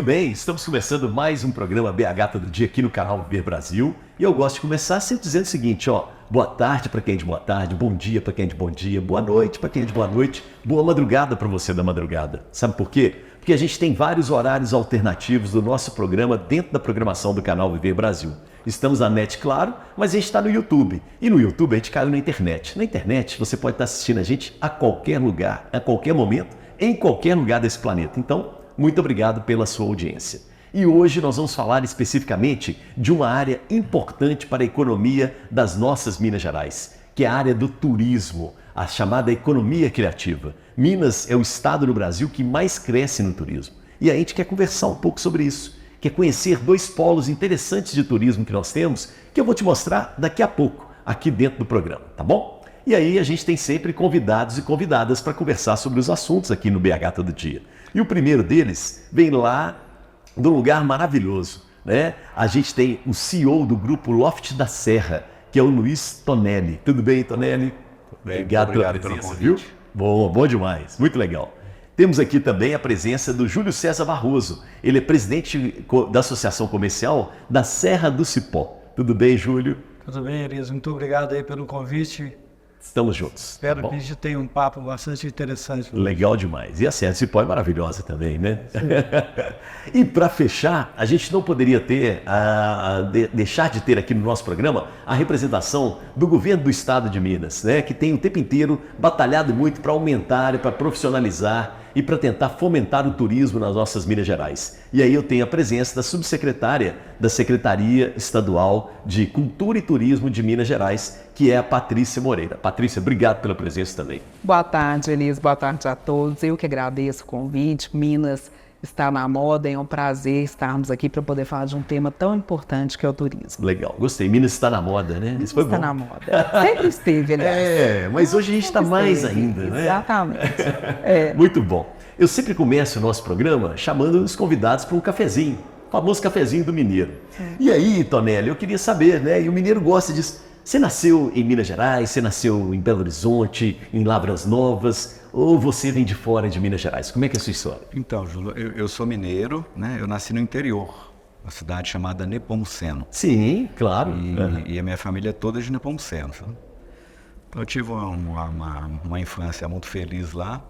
Muito bem, estamos começando mais um programa BH Todo Dia aqui no canal Viver Brasil. E eu gosto de começar sempre dizendo o seguinte, boa tarde para quem é de boa tarde, bom dia para quem é de bom dia, boa noite para quem é de boa noite, boa madrugada para você da madrugada. Sabe por quê? Porque a gente tem vários horários alternativos do nosso programa dentro da programação do canal Viver Brasil. Estamos na net, claro, mas a gente está no YouTube. E no YouTube a gente caiu na internet. Na internet você pode estar assistindo a gente a qualquer lugar, a qualquer momento, em qualquer lugar desse planeta. Então, muito obrigado pela sua audiência. E hoje nós vamos falar especificamente de uma área importante para a economia das nossas Minas Gerais, que é a área do turismo, a chamada economia criativa. Minas é o estado no Brasil que mais cresce no turismo. E a gente quer conversar um pouco sobre isso, quer conhecer dois polos interessantes de turismo que nós temos, que eu vou te mostrar daqui a pouco, aqui dentro do programa, tá bom? E aí a gente tem sempre convidados e convidadas para conversar sobre os assuntos aqui no BH Todo Dia. E o primeiro deles vem lá de um lugar maravilhoso, né? A gente tem o CEO do grupo Loft da Serra, que é o Luiz Tonelli. Tudo bem, Tonelli? Obrigado pela presença, viu? Bom demais, muito legal. Temos aqui também a presença do Júlio César Barroso. Ele é presidente da Associação Comercial da Serra do Cipó. Tudo bem, Júlio? Tudo bem, Elias. Muito obrigado aí pelo convite. Estamos juntos. Espero que a gente tenha um papo bastante interessante. Legal demais. E a Serra do Cipó é maravilhosa também, né? E para fechar, a gente não poderia deixar de ter aqui no nosso programa a representação do governo do estado de Minas, né? Que tem o tempo inteiro batalhado muito para aumentar, para profissionalizar e para tentar fomentar o turismo nas nossas Minas Gerais. E aí eu tenho a presença da subsecretária da Secretaria Estadual de Cultura e Turismo de Minas Gerais, que é a Patrícia Moreira. Patrícia, obrigado pela presença também. Boa tarde, Elias. Boa tarde a todos. Eu que agradeço o convite. Minas está na moda, é um prazer estarmos aqui para poder falar de um tema tão importante que é o turismo. Legal, gostei. Minas está na moda, né? Isso foi bom. Está na moda. Sempre esteve, aliás. Mas hoje a gente está mais ainda, né? Exatamente. Muito bom. Eu sempre começo o nosso programa chamando os convidados para um cafezinho, o famoso cafezinho do mineiro. E aí, Tonelli, eu queria saber, né? E o mineiro gosta disso. Você nasceu em Minas Gerais, você nasceu em Belo Horizonte, em Lavras Novas, ou você vem de fora de Minas Gerais? Como é que é a sua história? Então, Júlio, eu sou mineiro, né? Eu nasci no interior, uma cidade chamada Nepomuceno. Sim, claro. E a minha família é toda de Nepomuceno. Sabe? Eu tive uma infância muito feliz lá,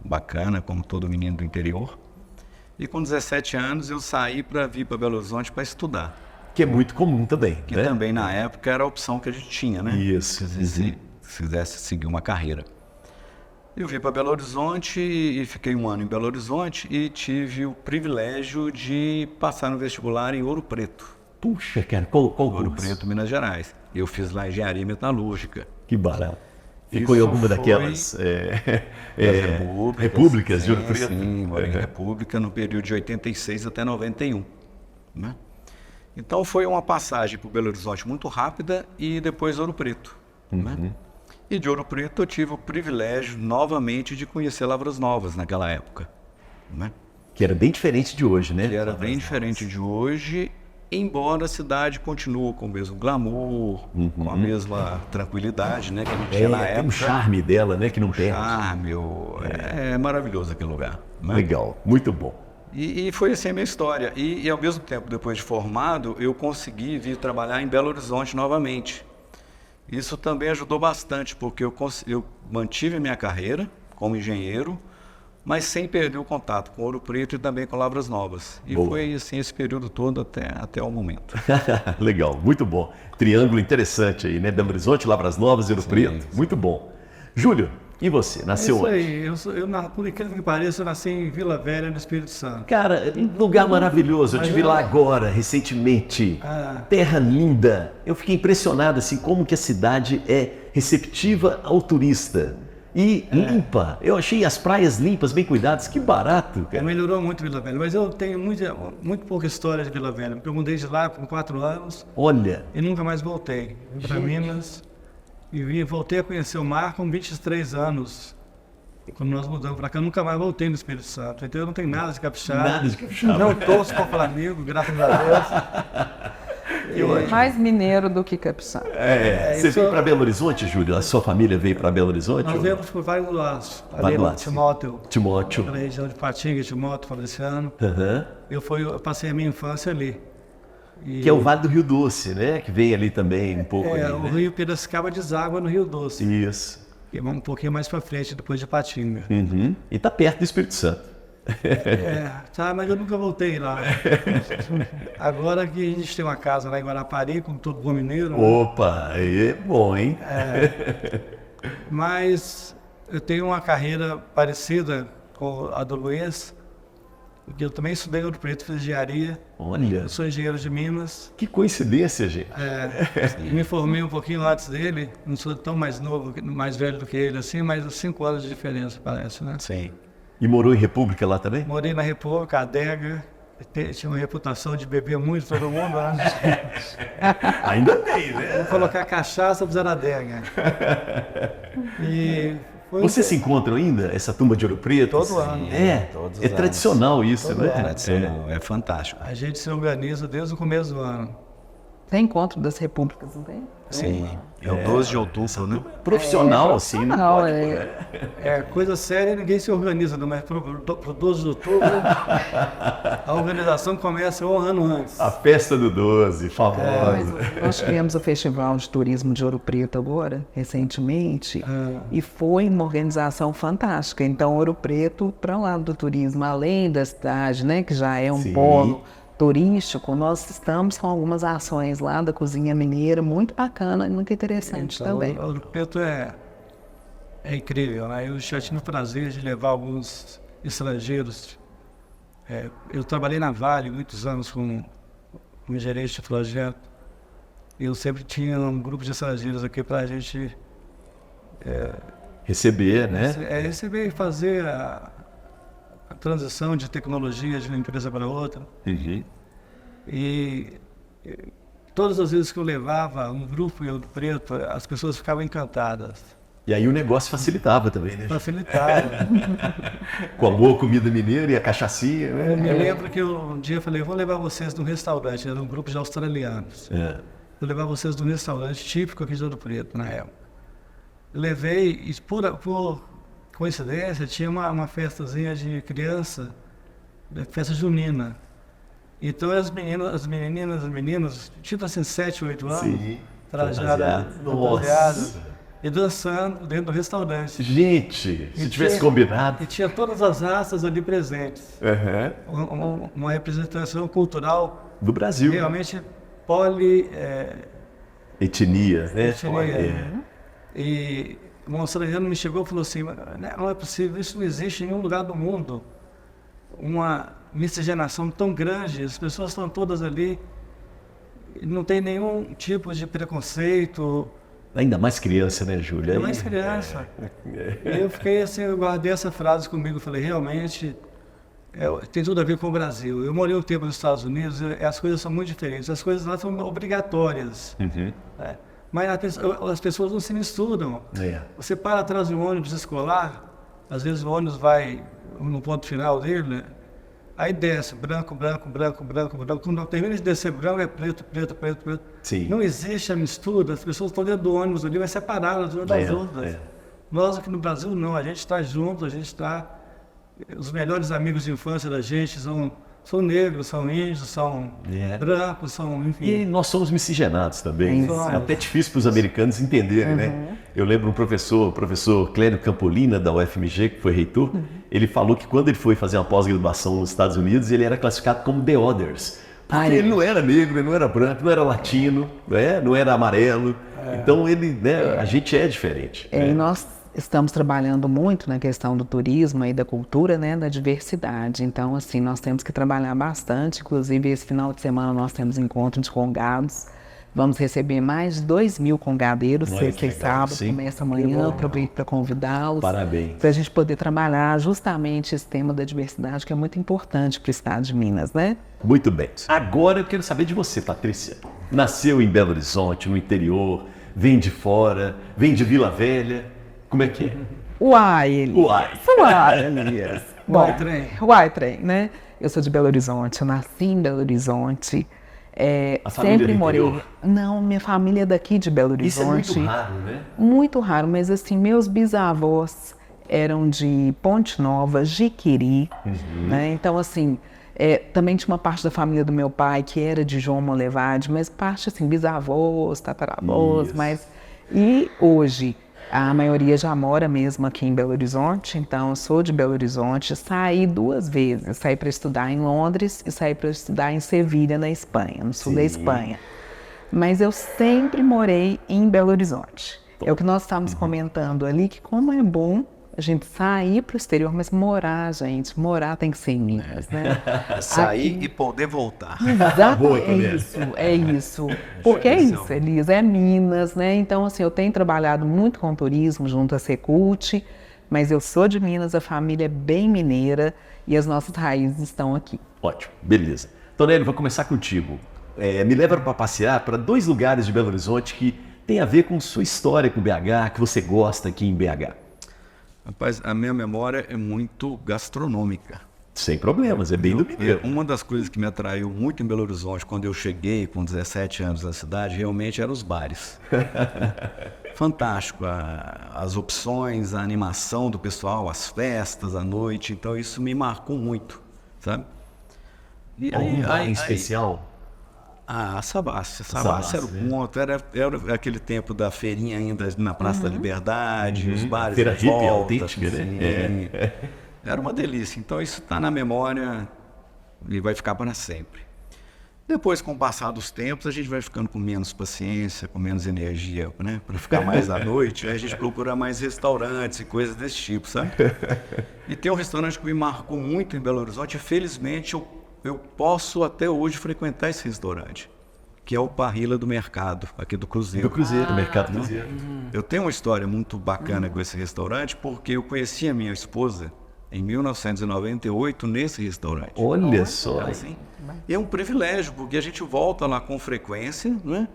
bacana, como todo menino do interior. E com 17 anos eu saí para vir para Belo Horizonte para estudar. Que é muito comum também. Que né? também na época era a opção que a gente tinha, né? Isso. Se quisesse seguir uma carreira. Eu vim para Belo Horizonte e fiquei um ano em Belo Horizonte e tive o privilégio de passar no vestibular em Ouro Preto. Puxa, cara, qual Ouro curso? Preto, Minas Gerais. Eu fiz lá engenharia metalúrgica. Que barato. Ficou em alguma daquelas repúblicas de Ouro Preto? Sim, morei em República no período de 86 até 91. Né? Então foi uma passagem para o Belo Horizonte muito rápida e depois Ouro Preto. Né? E de Ouro Preto eu tive o privilégio novamente de conhecer Lavras Novas naquela época. Né? Que era bem diferente de hoje, né? Que era bem diferente de hoje, embora a cidade continue com o mesmo glamour, com a mesma tranquilidade, né, que a gente tinha na época. Tem um charme dela, né, que não perde. Charme, é maravilhoso aquele lugar. Né? Legal, muito bom. E foi assim a minha história. E ao mesmo tempo, depois de formado, eu consegui vir trabalhar em Belo Horizonte novamente. Isso também ajudou bastante, porque eu mantive a minha carreira como engenheiro, mas sem perder o contato com Ouro Preto e também com Lavras Novas. E foi assim esse período todo até o momento. Legal, muito bom. Triângulo interessante aí, né? Belo Horizonte, Lavras Novas e Ouro Preto. Muito bom. Júlio, e você? Nasceu onde? Isso aí, por incrível que pareça, eu nasci em Vila Velha, no Espírito Santo. Cara, lugar maravilhoso. Eu estive lá agora, recentemente. Terra linda. Eu fiquei impressionado, assim, como que a cidade é receptiva ao turista. E limpa. Eu achei as praias limpas, bem cuidadas. Que barato, cara. Melhorou muito Vila Velha, mas eu tenho muito pouca história de Vila Velha, porque eu mudei de lá com 4 anos. Olha. E nunca mais voltei para Minas. E voltei a conhecer o mar com 23 anos. Quando nós mudamos para cá, eu nunca mais voltei no Espírito Santo. Então eu não tenho nada de capixaba. Nada de capixaba. Não torço para o Flamengo, graças a Deus. Mais mineiro do que capixaba. Você isso- veio para Belo Horizonte, Júlio? A sua família veio para Belo Horizonte? Nós ou- viemos por vários lados. Ali Vários no lados. Timóteo, Timóteo. na região de Patinga, Timóteo, Fabriciano. Aham. Eu passei a minha infância ali. E, Que é o Vale do Rio Doce, né? Que vem ali também um pouco. ali, o né? rio Piracicaba deságua no Rio Doce. Isso. E vamos um pouquinho mais para frente, depois de Patinga. Uhum. E tá perto do Espírito Santo. Tá, mas eu nunca voltei lá. Agora que a gente tem uma casa lá em Guarapari, com todo bom mineiro, né? Opa, aí é bom, hein? Mas eu tenho uma carreira parecida com a do Luiz, porque eu também estudei em Ouro Preto, fiz engenharia. Olha, Eu sou engenheiro de Minas. que coincidência, gente. Me formei um pouquinho antes dele, não sou tão mais novo, mais velho do que ele, assim, mas 5 anos de diferença, parece, né? Sim. E morou em República lá também? Morei na República, adega, tinha uma reputação de beber muito todo mundo, né? Ainda tem, né? Vou colocar cachaça para usar adega. E foi Vocês se encontram ainda, essa turma de Ouro Preto? Todo ano. É, Todos os é anos. tradicional isso, Todo né? ano. Tradicional, é fantástico. A gente se organiza desde o começo do ano. Tem encontro das repúblicas, não tem? Sim. É o 12 de outubro, né? Profissional, assim, não Não, pode, é- né? É coisa séria, ninguém se organiza, não, mas pro 12 de outubro a organização começa um ano antes. A festa do 12, famosa. Mas nós tivemos o Festival de Turismo de Ouro Preto agora, recentemente, e foi uma organização fantástica. Então, Ouro Preto, para o lado do turismo, além da cidade, né, que já é um Sim. polo turístico, nós estamos com algumas ações lá da cozinha mineira, muito bacana e muito interessante Então, também. o Ouro Preto é incrível, né? Eu já tive o prazer de levar alguns estrangeiros. Eu trabalhei na Vale muitos anos com gerente de projeto. Eu sempre tinha um grupo de estrangeiros aqui para a gente Receber, né? receber e fazer a transição de tecnologia de uma empresa para outra. Uhum. E todas as vezes que eu levava um grupo em Ouro Preto, as pessoas ficavam encantadas. E aí o negócio facilitava também, né? Facilitava. Com a boa comida mineira e a cachaçinha, Eu né? me lembro que um dia eu falei, vou levar vocês num restaurante, era um grupo de australianos. É. Vou levar vocês num restaurante típico aqui de Ouro Preto, na época. Eu levei, e por coincidência, tinha uma festazinha de criança, festa junina. Então as meninas, tipo assim, 7, 8 anos, Sim. trajadas, Nossa. e dançando dentro do restaurante. Gente, se E tivesse tinha- combinado. E tinha todas as raças ali presentes. Uhum. Uma representação cultural Do Brasil. realmente Etnia, né? etnia. É. E um australiano me chegou e falou assim, não é possível, isso não existe em nenhum lugar do mundo. Uma miscigenação tão grande, as pessoas estão todas ali, e não tem nenhum tipo de preconceito, Ainda mais criança, né, Júlia? é mais criança. E eu fiquei assim, eu guardei essa frase comigo, falei, realmente tem tudo a ver com o Brasil. Eu morei um tempo nos Estados Unidos, e as coisas são muito diferentes, as coisas lá são obrigatórias. Uhum. Né? Mas as pessoas não se misturam. É. Você para atrás de um ônibus escolar, às vezes o ônibus vai no ponto final dele, né? Aí desce, branco, branco, branco, branco, branco. Quando termina de descer branco, é preto, preto, preto, preto. Sim. Não existe a mistura, as pessoas estão dentro do ônibus ali, vai separar umas das outras. é. Nós aqui no Brasil não, a gente está junto, a gente está... Os melhores amigos de infância da gente são negros, são índios, são brancos, são, enfim. E nós somos miscigenados também. Isso. É até difícil para os americanos entenderem, né? Eu lembro um professor, o professor Clélio Campolina, da UFMG, que foi reitor, ele falou que quando ele foi fazer uma pós-graduação nos Estados Unidos, ele era classificado como The Others. Porque ele não era negro, ele não era branco, não era latino, né? Não era amarelo. Então ele, né? A gente é diferente. E nós estamos trabalhando muito na questão do turismo e da cultura, né, da diversidade. Então, assim, nós temos que trabalhar bastante. Inclusive, esse final de semana nós temos encontro de congados. Vamos receber mais de 2.000 congadeiros, Olha, sexta e que legal, sábado, sim. começa amanhã, aproveito para convidá-los. Parabéns. Para a gente poder trabalhar justamente esse tema da diversidade, que é muito importante para o estado de Minas, né? Muito bem. Agora eu quero saber de você, Patrícia. Nasceu em Belo Horizonte, no interior, vem de fora, vem de Vila Velha. Como é que é? Uai, Elias. Uai. Elias. Uai, trem. Uai, trem, né? Eu sou de Belo Horizonte, eu nasci em Belo Horizonte. A família sempre do morei. interior? Não, minha família é daqui de Belo Isso é Horizonte. muito raro, né? Muito raro, mas assim, meus bisavós eram de Ponte Nova, Jiquiri, né? Então, assim, também tinha uma parte da família do meu pai que era de João Molevade, mas parte, assim, bisavós, tataravós, Isso. mas... E hoje, a maioria já mora mesmo aqui em Belo Horizonte, então eu sou de Belo Horizonte, saí 2 vezes, saí para estudar em Londres e saí para estudar em Sevilha, na Espanha, no sul da Sim. Espanha. Mas eu sempre morei em Belo Horizonte. É o que nós estávamos comentando ali, que como é bom a gente sair para o exterior, mas morar, gente, morar tem que ser em Minas, né? Sair e poder voltar. Exato, Boa, é Toledo. isso, é isso. Porque é isso, Elisa, é Minas, né? Então, assim, eu tenho trabalhado muito com turismo junto à Secult, mas eu sou de Minas, a família é bem mineira e as nossas raízes estão aqui. Ótimo, beleza. Tonelli, vou começar contigo. Me leva para passear para 2 lugares de Belo Horizonte que tem a ver com sua história com BH, que você gosta aqui em BH. Rapaz, a minha memória é muito gastronômica. Sem problemas, é bem do mineiro. Uma das coisas que me atraiu muito em Belo Horizonte, quando eu cheguei com 17 anos na cidade, realmente eram os bares. Fantástico, as opções, a animação do pessoal, as festas, a noite, então isso me marcou muito, sabe? E Algum bar em especial? a Savassi Savassi, era o ponto, era aquele tempo da feirinha ainda na Praça da Liberdade, os bares Feira em hippie volta, autêntica, assim. né? Era uma delícia, então isso está na memória e vai ficar para sempre. Depois, com o passar dos tempos, a gente vai ficando com menos paciência, com menos energia, né? Para ficar mais à noite, aí a gente procura mais restaurantes e coisas desse tipo, sabe? E tem um restaurante que me marcou muito em Belo Horizonte, e felizmente eu posso até hoje frequentar esse restaurante, que é o Parrilla do Mercado, aqui do Cruzeiro. Do Cruzeiro, Mercado Cruzeiro. Eu tenho uma história muito bacana com esse restaurante, porque eu conheci a minha esposa em 1998 nesse restaurante. Olha só. Assim, é um privilégio, porque a gente volta lá com frequência, né?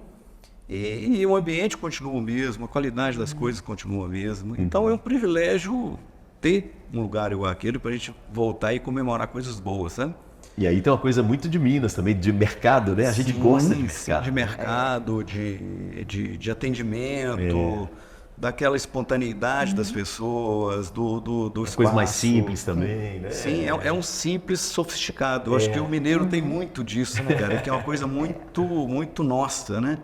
E o ambiente continua o mesmo, a qualidade das coisas continua a mesma. Então é um privilégio ter um lugar igual aquele para a gente voltar e comemorar coisas boas, sabe? E aí tem uma coisa muito de Minas também, de mercado, né? A gente gosta de mercado. De mercado, de atendimento, daquela espontaneidade das pessoas, do espaço. Coisa mais simples também, né? Sim, é um simples sofisticado. Eu acho que o mineiro tem muito disso, né, cara? Que é uma coisa muito, muito nossa, né?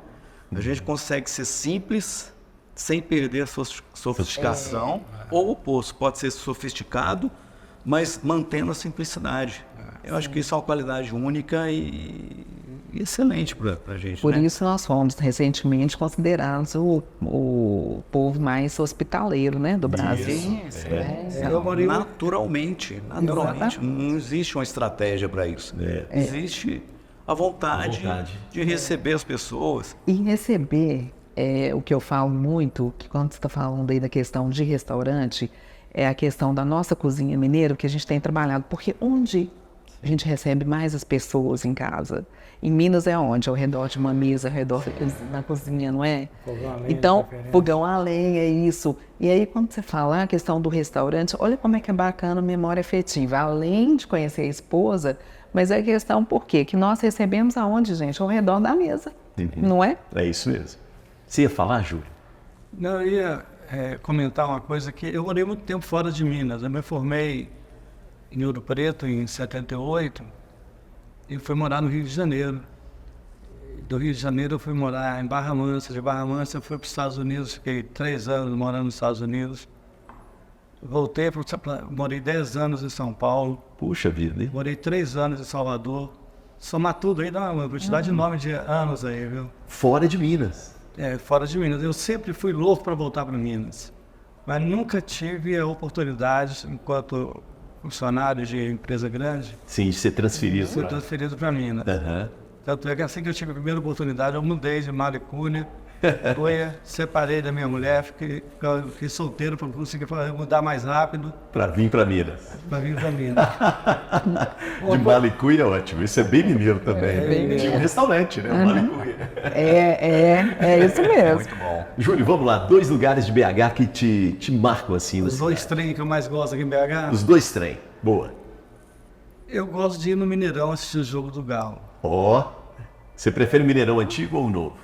A gente consegue ser simples sem perder a sofisticação, ou o oposto, pode ser sofisticado, mas mantendo a simplicidade. Eu acho que isso é uma qualidade única e excelente para a gente. Por né? isso nós fomos recentemente considerados o povo mais hospitaleiro, né, do Brasil. Eu morei Naturalmente. Não existe uma estratégia para isso. Existe a vontade de receber as pessoas. E receber, o que eu falo muito, que quando você está falando aí da questão de restaurante, é a questão da nossa cozinha mineira, que a gente tem trabalhado, porque onde a gente recebe mais as pessoas em casa? Em Minas é onde? Ao redor de uma mesa, ao redor da cozinha, não é? Fogão a lenha, Então, diferente. fogão a lenha, é isso. E aí, quando você fala a questão do restaurante, olha como é que é bacana a memória afetiva. Além de conhecer a esposa, mas é a questão por quê? Que nós recebemos aonde, gente? Ao redor da mesa, não é? É isso mesmo. Você ia falar, Júlio? Não, eu ia comentar uma coisa que eu morei muito tempo fora de Minas. Eu me formei em Ouro Preto em 78 e fui morar no Rio de Janeiro. Do Rio de Janeiro eu fui morar em Barra Mansa. De Barra Mansa eu fui para os Estados Unidos, fiquei 3 anos morando nos Estados Unidos. Voltei, morei 10 anos em São Paulo, Puxa vida, hein? morei 3 anos em Salvador. Somar tudo aí dá uma quantidade enorme de anos aí, viu? Fora de Minas. Fora de Minas. Eu sempre fui louco para voltar para Minas, mas nunca tive a oportunidade, enquanto funcionário de empresa grande, Sim, de ser transferido. de ser transferido para Minas. Aham. Tanto é que assim que eu tive a primeira oportunidade, eu mudei de Malicúnia, separei da minha mulher, fiquei solteiro para conseguir mudar mais rápido Pra vir pra Minas. para vir para Minas. De Malicuia é ótimo. Isso é bem mineiro também. bem Tinha um restaurante, né? Malicuia. É isso mesmo. Muito bom. Júlio, vamos lá. 2 lugares de BH que te marcam assim. Os 2 trem que eu mais gosto aqui em BH, Os 2 trem. Boa. eu gosto de ir no Mineirão assistir o jogo do Galo. Ó. Você prefere o Mineirão antigo ou o novo?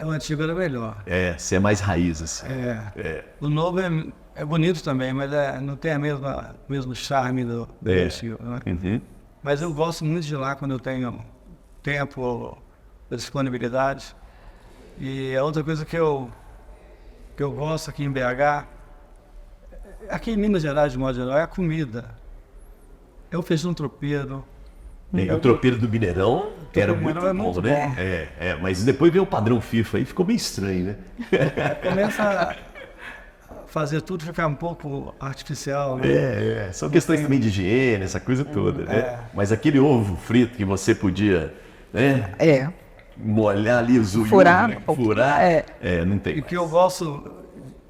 O antigo era melhor. Você é mais raiz, assim. O novo é bonito também, mas não tem o mesmo charme do antigo. Né? Uhum. Mas eu gosto muito de ir lá quando eu tenho tempo, disponibilidade. E a outra coisa que eu gosto aqui em BH, aqui em Minas Gerais, de modo geral, é a comida. É o feijão tropeiro. O tropeiro do Mineirão era do muito Mineirão é bom, muito né? bom. Mas depois veio o padrão FIFA aí, ficou meio estranho, né? Começa a fazer tudo ficar um pouco artificial, né? São questões também de higiene, essa coisa toda, né? Mas aquele ovo frito que você podia, né? Molhar ali os Furar, né? Furar, não tem E o mais. que eu gosto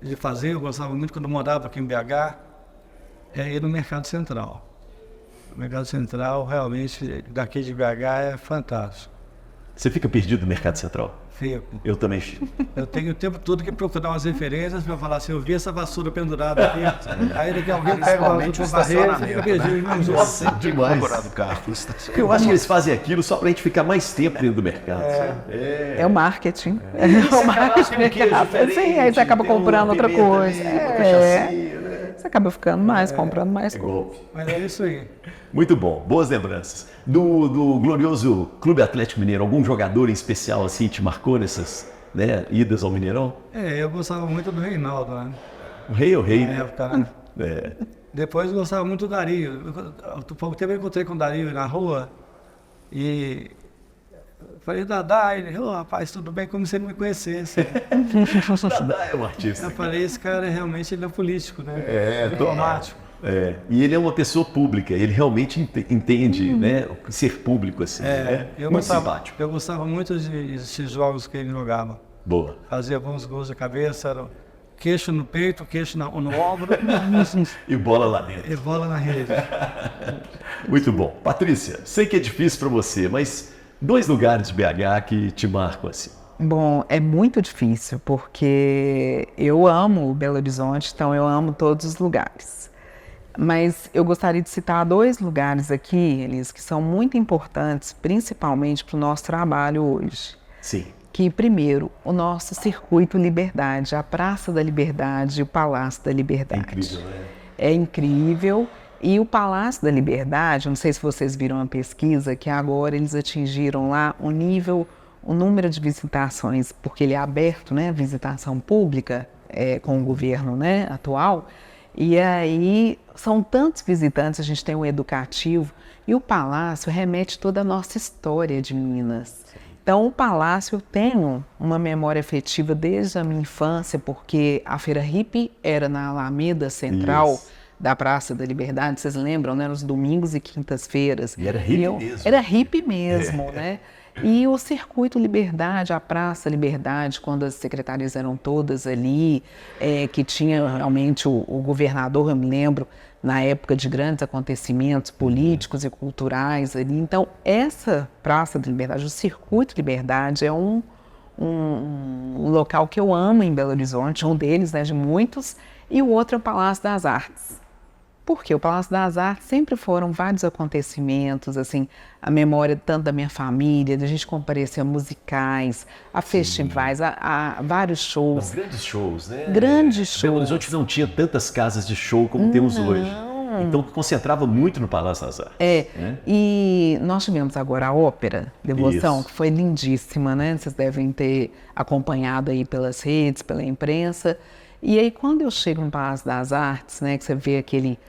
de fazer, eu gostava muito quando eu morava aqui em BH, é ir no Mercado Central. O Mercado Central, realmente, daqui de BH é fantástico. Você fica perdido no Mercado Central? Fico. Eu também fico. Eu tenho o tempo todo que procurar umas referências para falar assim, eu vi essa vassoura pendurada aqui, aí daqui alguém pega uma vassoura para varrer, fica perdido. Nossa, demais. Procurar do carro. Eu acho que eles fazem aquilo só pra gente ficar mais tempo dentro do mercado. É o marketing. O marketing. Sim, aí você acaba comprando outra coisa. Você acaba ficando mais, comprando mais coisa. Golpe. Mas é isso aí. Muito bom, boas lembranças. Do glorioso Clube Atlético Mineiro, algum jogador em especial assim te marcou nessas idas ao Mineirão? Eu gostava muito do Reinaldo, né? O rei é o rei, Na né? época, né? É. Depois eu gostava muito do Dario. Há pouco tempo eu encontrei com o Dario na rua e falei, Dadá, ele, rapaz, tudo bem, como se ele me conhecesse. Dadá é um artista. Eu falei, esse cara realmente ele é político, né? Diplomático. E ele é uma pessoa pública, ele realmente entende, né, ser público assim. Muito simpático. Eu gostava muito desses jogos que ele jogava. Boa. Fazia bons gols de cabeça, era queixo no peito, queixo no ombro E bola lá dentro. e bola na rede. Muito bom. Patrícia, sei que é difícil para você, mas 2 lugares de BH que te marcam assim. Bom, é muito difícil, porque eu amo Belo Horizonte, então eu amo todos os lugares. Mas eu gostaria de citar 2 lugares aqui, Elis, que são muito importantes, principalmente para o nosso trabalho hoje. Sim. Que, primeiro, o nosso Circuito Liberdade, a Praça da Liberdade e o Palácio da Liberdade. É incrível, né? É incrível. E o Palácio da Liberdade, não sei se vocês viram a pesquisa, que agora eles atingiram lá o número de visitações, porque ele é aberto, né, visitação pública com o governo, né, atual. E aí são tantos visitantes, a gente tem o educativo, e o Palácio remete toda a nossa história de Minas. Então, o Palácio eu tenho uma memória afetiva desde a minha infância, porque a Feira Hippie era na Alameda Central da Praça da Liberdade, vocês lembram, né? Nos domingos e quintas-feiras. E era hippie mesmo. Era hippie mesmo, né? E o Circuito Liberdade, a Praça Liberdade, quando as secretarias eram todas ali, que tinha realmente o governador, eu me lembro, na época de grandes acontecimentos políticos e culturais ali. Então, essa Praça da Liberdade, o Circuito Liberdade, é um local que eu amo em Belo Horizonte, um deles, né, de muitos, e o outro é o Palácio das Artes. Porque o Palácio das Artes sempre foram vários acontecimentos, assim, a memória tanto da minha família, da gente comparecer a musicais, a festivais, a vários shows. Os grandes shows, né? Grandes shows. Belo Horizonte não tinha tantas casas de show como temos hoje. Então concentrava muito no Palácio das Artes. E nós tivemos agora a Ópera Devoção, que foi lindíssima, né? Vocês devem ter acompanhado aí pelas redes, pela imprensa. E aí quando eu chego no Palácio das Artes, né, que você vê aquele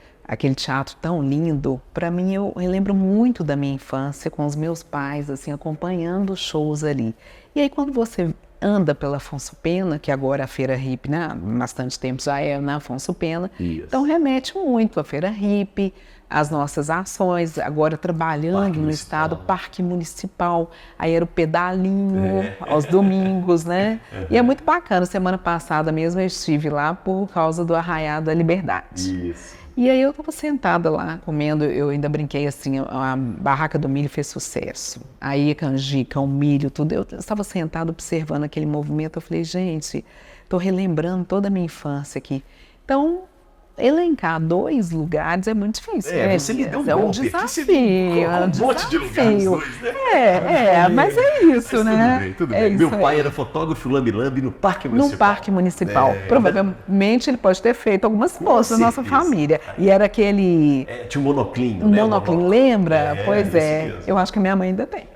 teatro tão lindo, para mim eu lembro muito da minha infância com os meus pais, assim, acompanhando os shows ali. E aí quando você anda pela Afonso Pena, que agora a Feira Hippie, né, há bastante tempo já é na Afonso Pena, então remete muito à Feira Hippie, as nossas ações, agora trabalhando no estado, Parque Municipal, aí era o pedalinho aos domingos, né? E é muito bacana, semana passada mesmo eu estive lá por causa do Arraiá da Liberdade. Isso. E aí eu estava sentada lá, comendo, eu ainda brinquei assim, a barraca do milho fez sucesso. Aí a canjica, o milho, tudo. Eu estava sentada observando aquele movimento, eu falei, gente, estou relembrando toda a minha infância aqui. Então, elencar 2 lugares é muito difícil. Você me deu um é um golpe aqui, desafio. você me É um colocou um monte de lugares, desafio. dois, né? Mas é isso, Mas né? Tudo bem, tudo É bem. isso Meu pai aí. era fotógrafo lambi-lambi no Parque Municipal. No Parque Municipal. Provavelmente ele pode ter feito algumas fotos da nossa certeza. família. E era aquele Tinha um monoclinho, né? monoclinho, lembra? Pois isso é. mesmo. Eu acho que a minha mãe ainda tem.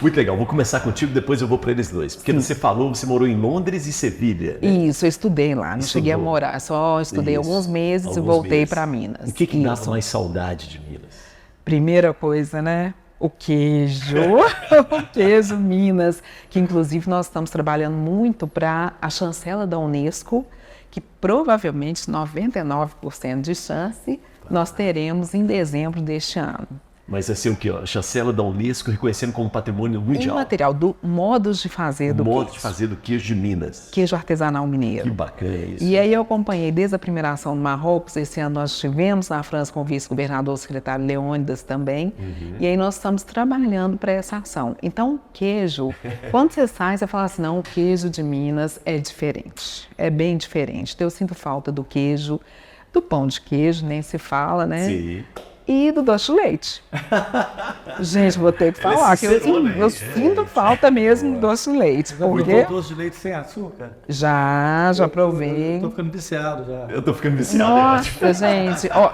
Muito legal, vou começar contigo, depois eu vou para eles dois. Porque você falou, você morou em Londres e Sevilha. Né? Isso, eu estudei lá, não cheguei a Estudou. morar, só estudei Isso, alguns meses e alguns voltei meses. para Minas. O que dava Isso. mais saudade de Minas? Primeira coisa, né? O queijo, o queijo Minas, que inclusive nós estamos trabalhando muito para a chancela da Unesco, que provavelmente 99% de chance nós teremos em dezembro deste ano. Mas assim, o que? A chancela da Unesco reconhecendo como patrimônio Um mundial. material do modos de fazer do Modo queijo. de fazer do queijo de Minas. Queijo artesanal Que mineiro. bacana isso. E aí eu acompanhei desde a primeira ação no Marrocos, esse ano nós estivemos na França com o vice-governador, o secretário Leônidas também, e aí nós estamos trabalhando para essa ação. Então o queijo, quando você sai, você fala assim, não, o queijo de Minas é diferente, é bem diferente. Então eu sinto falta do queijo, do pão de queijo, nem se fala, né? Sim. E do doce de leite. Gente, vou ter que Ela falar se que selou, né? eu sinto falta mesmo do doce de leite, Já provou porque doce de leite sem açúcar? já provei. Tô ficando viciado já. Eu tô ficando viciado. é ótimo. Nossa, gente, ó,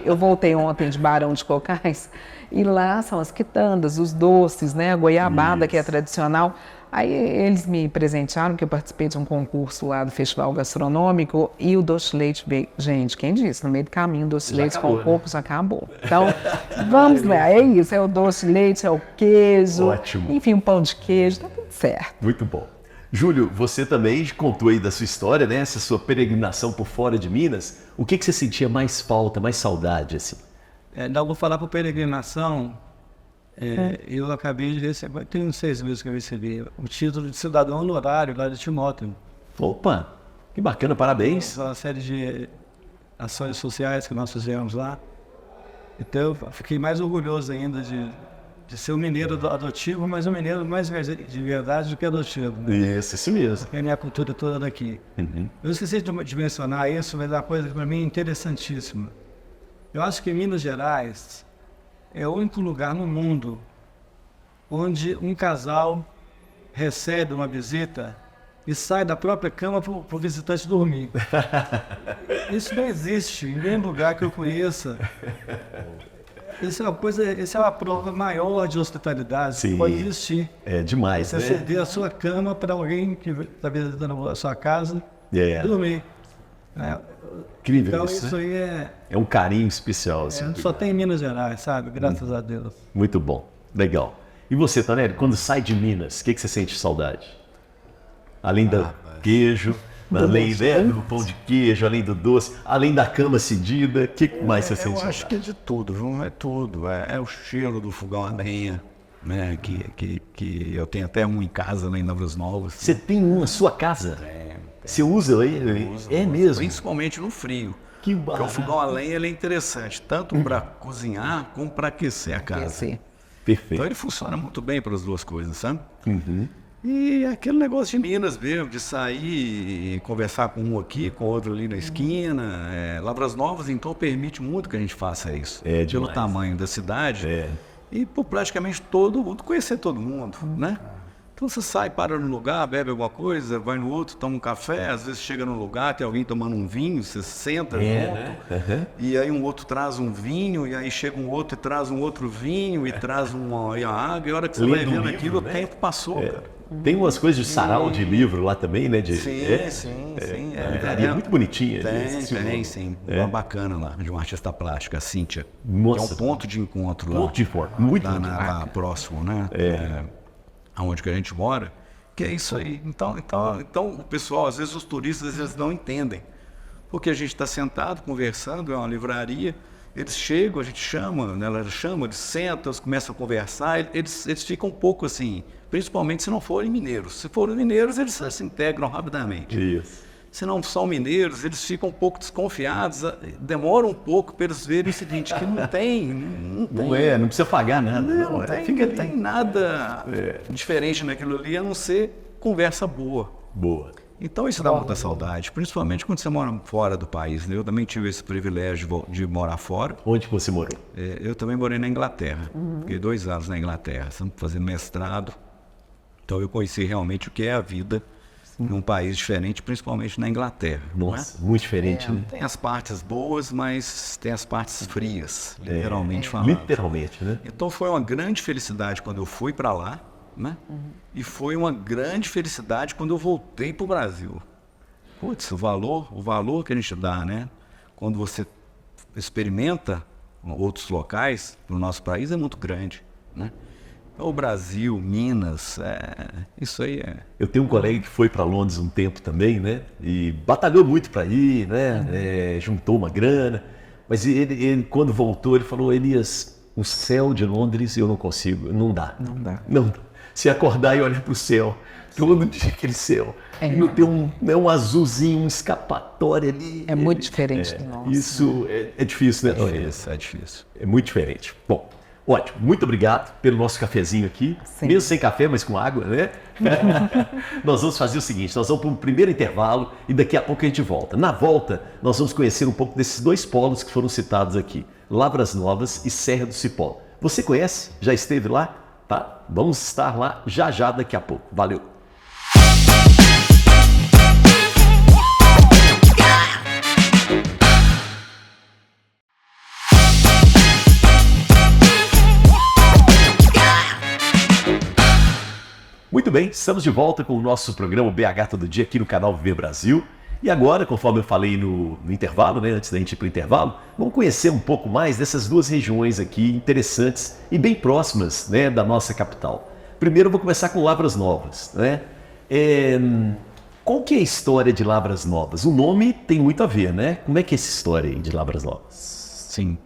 eu voltei ontem de Barão de Cocais e lá são as quitandas, os doces, né, a goiabada que é tradicional. Aí eles me presentearam, que eu participei de um concurso lá do Festival Gastronômico e o doce de leite veio. Gente, quem disse? No meio do caminho, o doce de Já leite acabou, com coco já acabou. Então, vamos lá, é isso, é o doce de leite, é o queijo, Ótimo. enfim, o pão de queijo, tá tudo certo. Muito bom. Júlio, você também contou aí da sua história, né? Essa sua peregrinação por fora de Minas. O que você sentia mais falta, mais saudade, assim? Não vou falar por peregrinação. Eu acabei de receber, tem uns 6 meses que eu recebi o título de cidadão honorário lá de Timóteo. Opa, que bacana, parabéns. Uma série de ações sociais que nós fizemos lá. Então eu fiquei mais orgulhoso ainda de ser um mineiro adotivo, mas um mineiro mais de verdade do que adotivo. Né? Isso mesmo. Porque a minha cultura é toda daqui. Eu esqueci de mencionar isso, mas é uma coisa que para mim é interessantíssima. Eu acho que Minas Gerais é o único lugar no mundo onde um casal recebe uma visita e sai da própria cama para o visitante dormir. Isso não existe em nenhum lugar que eu conheça. Isso é uma coisa, isso é uma prova maior de hospitalidade que pode existir. É demais, Você né? ceder a sua cama para alguém que está visitando a sua casa dormir. Incrível Então isso, isso né? aí É um carinho especial, assim. só tem em Minas Gerais, sabe? Graças a Deus. Muito bom, legal. E você, Tonelli, quando sai de Minas, o que você sente saudade? Além do queijo, além do pão de queijo, além do doce, além da cama cedida, o que mais você sente Eu saudade? acho que é de tudo, viu? É tudo. É o cheiro do fogão a lenha, né? Que eu tenho até um em casa lá em Lavras Novas. Você tem um na sua casa? Você usa ele? É mesmo? Principalmente no frio. Que Porque o barato. fogão a lenha ele é interessante, tanto para cozinhar como para aquecer a casa. Esse. Perfeito. Então ele funciona muito bem para as duas coisas, sabe? E aquele negócio de Minas mesmo, de sair e conversar com um aqui, com outro ali na esquina. Lavras Novas, então, permite muito que a gente faça isso. Pelo demais. tamanho da cidade. E por praticamente todo mundo, conhecer todo mundo, né? Então você sai, para no lugar, bebe alguma coisa, vai no outro, toma um café, às vezes chega num lugar, tem alguém tomando um vinho, você senta junto, e aí um outro traz um vinho, e aí chega um outro e traz um outro vinho, e traz uma água, e a hora que você vai Lendo um vendo livro, aquilo, né? o tempo passou, cara. Tem umas coisas de sarau de livro lá também, né? Sim. A livraria é muito bonitinha. Tem. Uma bacana lá, de uma artista plástica, a Cíntia. Nossa. Que é um ponto de encontro lá. Ponto de encontro, muito lá, bacana. lá próximo, né? Aonde que a gente mora. Que é isso aí. Então, o pessoal, às vezes os turistas, eles não entendem. Porque a gente está sentado, conversando, é uma livraria, eles chegam, a gente chama, né, ela chama, eles sentam, eles começam a conversar, eles ficam um pouco assim, principalmente se não forem mineiros. Se forem mineiros, eles se integram rapidamente. Isso. Se não são mineiros, eles ficam um pouco desconfiados, demora um pouco para eles verem o seguinte, que não tem. Não precisa pagar nada. Não tem nada diferente naquilo ali, a não ser conversa boa. Boa. Então isso dá muita saudade, principalmente quando você mora fora do país, né? Eu também tive esse privilégio de morar fora. Onde que você morou? Eu também morei na Inglaterra, fiquei 2 anos na Inglaterra, fazendo mestrado. Então eu conheci realmente o que é a vida num país diferente, principalmente na Inglaterra. Nossa, muito diferente, né? Tem as partes boas, mas tem as partes frias, literalmente falando. Literalmente, né? Então foi uma grande felicidade quando eu fui para lá, né? E foi uma grande felicidade quando eu voltei para o Brasil. Putz, o valor que a gente dá, né? Quando você experimenta outros locais no nosso país é muito grande, né? O Brasil, Minas, isso aí é... Eu tenho um colega que foi para Londres um tempo também, né? E batalhou muito para ir, né? Juntou uma grana. Mas ele, quando voltou, ele falou, Elias, o céu de Londres eu não consigo, não dá. Não dá. Não dá. Se acordar e olhar para o céu, todo dia aquele céu. E não tem um azulzinho, um escapatório ali. É muito diferente do nosso. Isso é difícil, né? É difícil. É muito diferente. Bom, ótimo. Muito obrigado pelo nosso cafezinho aqui. Sim. Mesmo sem café, mas com água, né? Nós vamos fazer o seguinte, nós vamos para um primeiro intervalo e daqui a pouco a gente volta. Na volta, nós vamos conhecer um pouco desses 2 polos que foram citados aqui, Lavras Novas e Serra do Cipó. Você conhece? Já esteve lá? Tá? Vamos estar lá já daqui a pouco. Valeu! Muito bem, estamos de volta com o nosso programa BH Todo Dia aqui no canal Viver Brasil. E agora, conforme eu falei no intervalo, né, antes da gente ir para o intervalo, vamos conhecer um pouco mais dessas 2 regiões aqui interessantes e bem próximas, né, da nossa capital. Primeiro eu vou começar com Lavras Novas, né? Qual que é a história de Lavras Novas? O nome tem muito a ver, né? Como é que é essa história aí de Lavras Novas? Sim.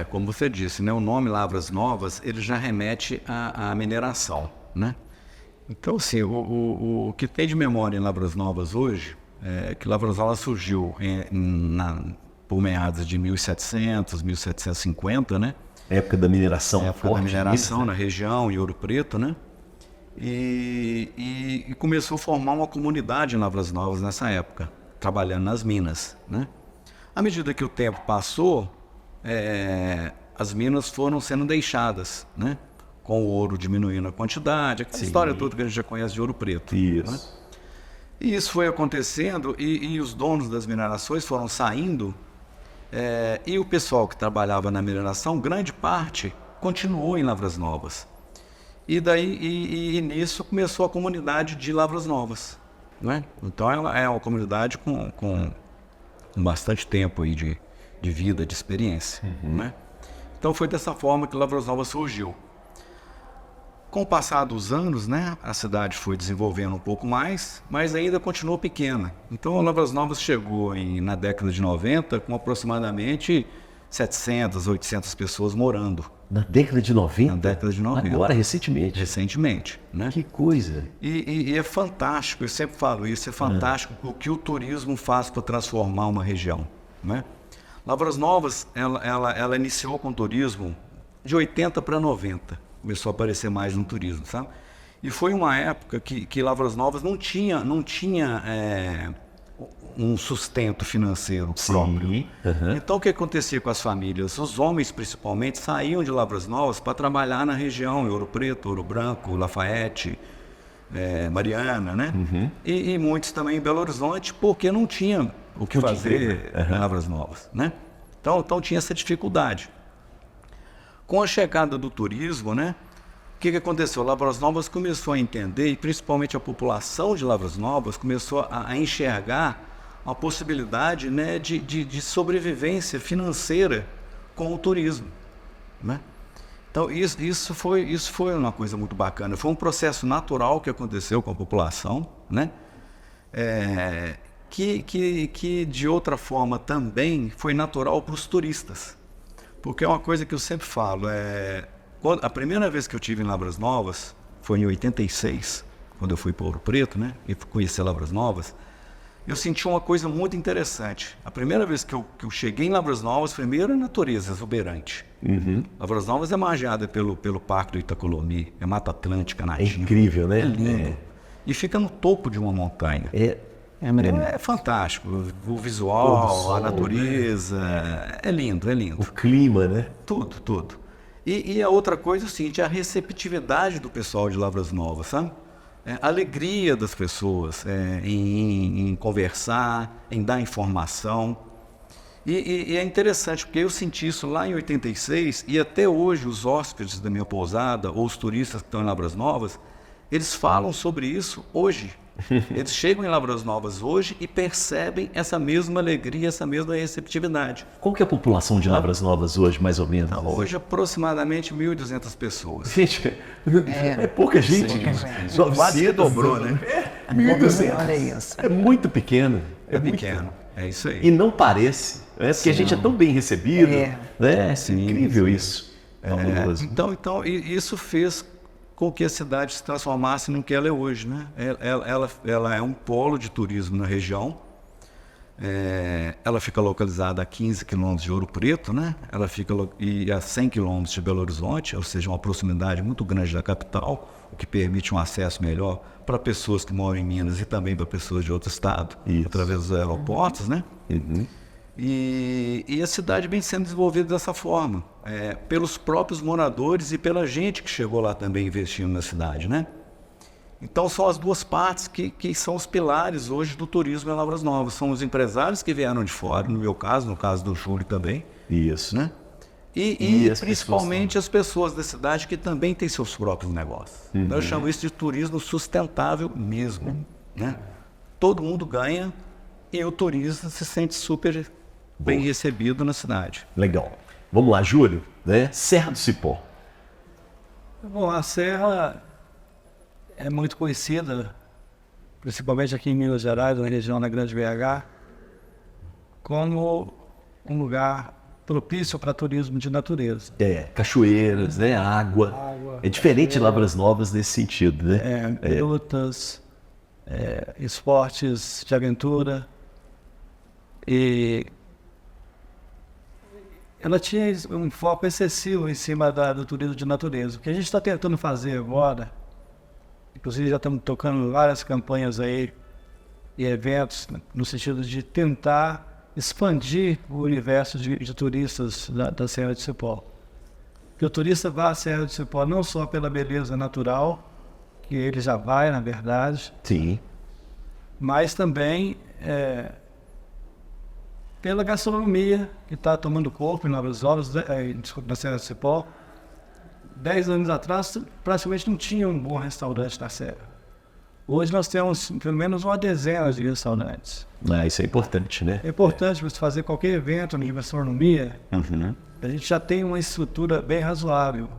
Como você disse, né, o nome Lavras Novas, ele já remete à mineração, né? Então, assim, o que tem de memória em Lavras Novas hoje é que Lavras Novas surgiu por meados de 1700, 1750, né? Época da mineração. Época da mineração na região, em Ouro Preto, né? E começou a formar uma comunidade em Lavras Novas nessa época, trabalhando nas minas, né? À medida que o tempo passou, as minas foram sendo deixadas, né? Com o ouro diminuindo a quantidade, aquela história toda que a gente já conhece de Ouro Preto. Isso. Né? E isso foi acontecendo e os donos das minerações foram saindo e o pessoal que trabalhava na mineração, grande parte, continuou em Lavras Novas. E daí, nisso começou a comunidade de Lavras Novas, né? Então ela é uma comunidade com bastante tempo aí de vida, de experiência, né? Então foi dessa forma que Lavras Novas surgiu. Com o passar dos anos, né, a cidade foi desenvolvendo um pouco mais, mas ainda continuou pequena. Então, Lavras Novas chegou na década de 90 com aproximadamente 700, 800 pessoas morando. Na década de 90? Na década de 90. Agora, recentemente. Recentemente, né? Que coisa. E é fantástico, eu sempre falo isso, é fantástico o que o turismo faz para transformar uma região, né? Lavras Novas, ela iniciou com turismo de 80 para 90. Começou a aparecer mais no turismo, sabe? E foi uma época que Lavras Novas não tinha um sustento financeiro próprio. Então o que acontecia com as famílias? Os homens, principalmente, saíam de Lavras Novas para trabalhar na região, Ouro Preto, Ouro Branco, Lafayette, Mariana, né? E muitos também em Belo Horizonte, porque não tinha o que fazer em Lavras Novas, né? Então tinha essa dificuldade. Com a chegada do turismo, né, o que aconteceu? Lavras Novas começou a entender, e principalmente a população de Lavras Novas começou a enxergar a possibilidade, né, de sobrevivência financeira com o turismo, né? Então isso foi uma coisa muito bacana. Foi um processo natural que aconteceu com a população, né? Que de outra forma também foi natural para os turistas. Porque é uma coisa que eu sempre falo, a primeira vez que eu estive em Lavras Novas foi em 86, quando eu fui para Ouro Preto, né, e conheci Lavras Novas, eu senti uma coisa muito interessante. A primeira vez que eu cheguei em Lavras Novas, primeiro é natureza exuberante. Lavras Novas é margeada pelo Parque do Itacolomi, é Mata Atlântica nativa. É incrível, né? É lindo. e fica no topo de uma montanha. É fantástico. O visual, a natureza, é lindo, é lindo. O clima, né? Tudo, tudo. E a outra coisa é o seguinte, a receptividade do pessoal de Lavras Novas, sabe? A alegria das pessoas em conversar, em dar informação. E é interessante, porque eu senti isso lá em 86 e até hoje os hóspedes da minha pousada ou os turistas que estão em Lavras Novas, eles falam sobre isso hoje. Eles chegam em Lavras Novas hoje e percebem essa mesma alegria, essa mesma receptividade. Qual que é a população de Lavras Novas hoje, mais ou menos? Hoje, aproximadamente 1.200 pessoas. Gente, é pouca gente. Quase que dobrou, né? 1.200. Olha isso. É muito pequeno. É pequeno. É isso aí. E não parece, né? Porque a gente é tão bem recebido. Né? É Sim, incrível sim. isso. Fabuloso. Então, isso fez com que a cidade se transformasse no que ela é hoje, né? Ela é um polo de turismo na região. Ela fica localizada a 15 quilômetros de Ouro Preto, né? Ela fica e a 100 quilômetros de Belo Horizonte, ou seja, uma proximidade muito grande da capital, o que permite um acesso melhor para pessoas que moram em Minas e também para pessoas de outro estado, através dos aeroportos, né? Uhum. E a cidade vem sendo desenvolvida dessa forma, pelos próprios moradores e pela gente que chegou lá também investindo na cidade, né? Então são as duas partes que são os pilares hoje do turismo em Lavras Novas. São os empresários que vieram de fora, no meu caso, no caso do Júlio também, Isso. né? E as principalmente as pessoas da cidade que também têm seus próprios negócios. Então, eu chamo isso de turismo sustentável mesmo, né? Todo mundo ganha e o turista se sente super bem recebido na cidade. Legal. Vamos lá, Júlio, né? Serra do Cipó. Bom, a Serra é muito conhecida, principalmente aqui em Minas Gerais, na região da Grande BH, como um lugar propício para turismo de natureza. Cachoeiras, né? Água. É diferente de Lavras Novas nesse sentido, né? Grutas, esportes de aventura. E ela tinha um foco excessivo em cima do turismo de natureza. O que a gente está tentando fazer agora, inclusive já estamos tocando várias campanhas aí e eventos no sentido de tentar expandir o universo de turistas da Serra de Cipó. Que o turista vá à Serra de Cipó não só pela beleza natural, que ele já vai, na verdade, Sim. mas também pela gastronomia que está tomando corpo em Lavras Novas, na Serra de Cipó. 10 anos atrás, praticamente não tinha um bom restaurante na Serra. Hoje nós temos pelo menos uma dezena de restaurantes. Isso é importante, né? É importante você fazer qualquer evento de gastronomia, Uhum. a gente já tem uma estrutura bem razoável.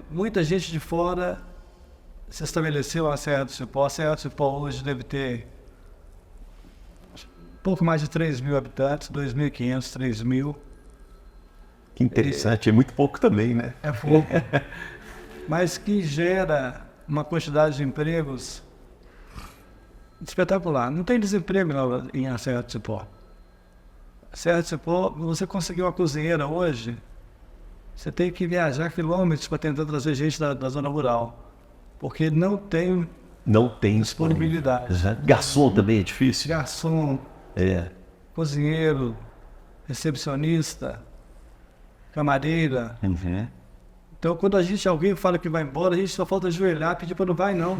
Muita gente de fora se estabeleceu na Serra do Cipó. A Serra do Cipó hoje deve ter pouco mais de 3.000 habitantes, 2.500, 3.000. Que interessante, é muito pouco também, né? É pouco, mas que gera uma quantidade de empregos espetacular. Não tem desemprego em Serra do Cipó. Serra do Cipó, você conseguiu uma cozinheira hoje, você tem que viajar quilômetros para tentar trazer gente da zona rural, porque não tem disponibilidade. Garçom também é difícil? Garçom, cozinheiro, recepcionista, camareira. Uhum. Então, quando alguém fala que vai embora, a gente só falta ajoelhar e pedir para não vai, não.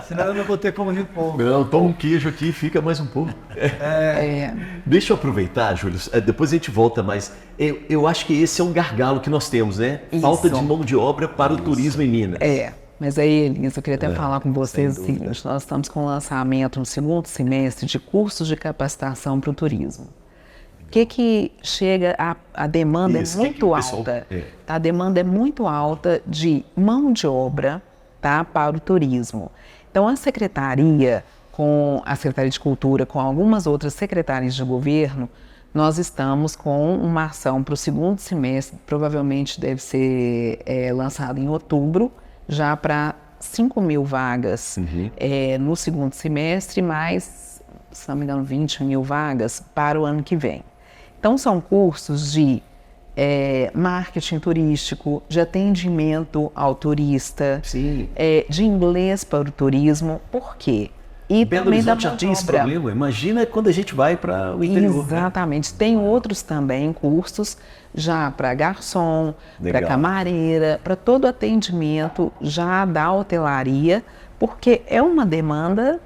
Senão eu não vou ter como repor. Não, toma um queijo aqui e fica mais um pouco. Deixa eu aproveitar, Júlio, depois a gente volta, mas eu acho que esse é um gargalo que nós temos, né? Isso. Falta de mão de obra para o turismo em Minas. Mas aí, Elisa, eu queria até falar com vocês o seguinte: nós estamos com o lançamento no segundo semestre de cursos de capacitação para o turismo. O que chega, a demanda é muito alta. A demanda é muito alta de mão de obra, tá, para o turismo. Então, a Secretaria, com a Secretaria de Cultura, com algumas outras secretarias de governo, nós estamos com uma ação para o segundo semestre, provavelmente deve ser lançada em outubro, já para 5.000 vagas no segundo semestre, mais, se não me engano, 20.000 vagas para o ano que vem. Então, são cursos de marketing turístico, de atendimento ao turista, Sim. De inglês para o turismo. Por quê? E Belo também da Horizonte já tem esse obra. problema. Imagina quando a gente vai para o interior. né? Exatamente. Tem outros também cursos já para garçom, Legal. para camareira, para todo atendimento já da hotelaria, porque é uma demanda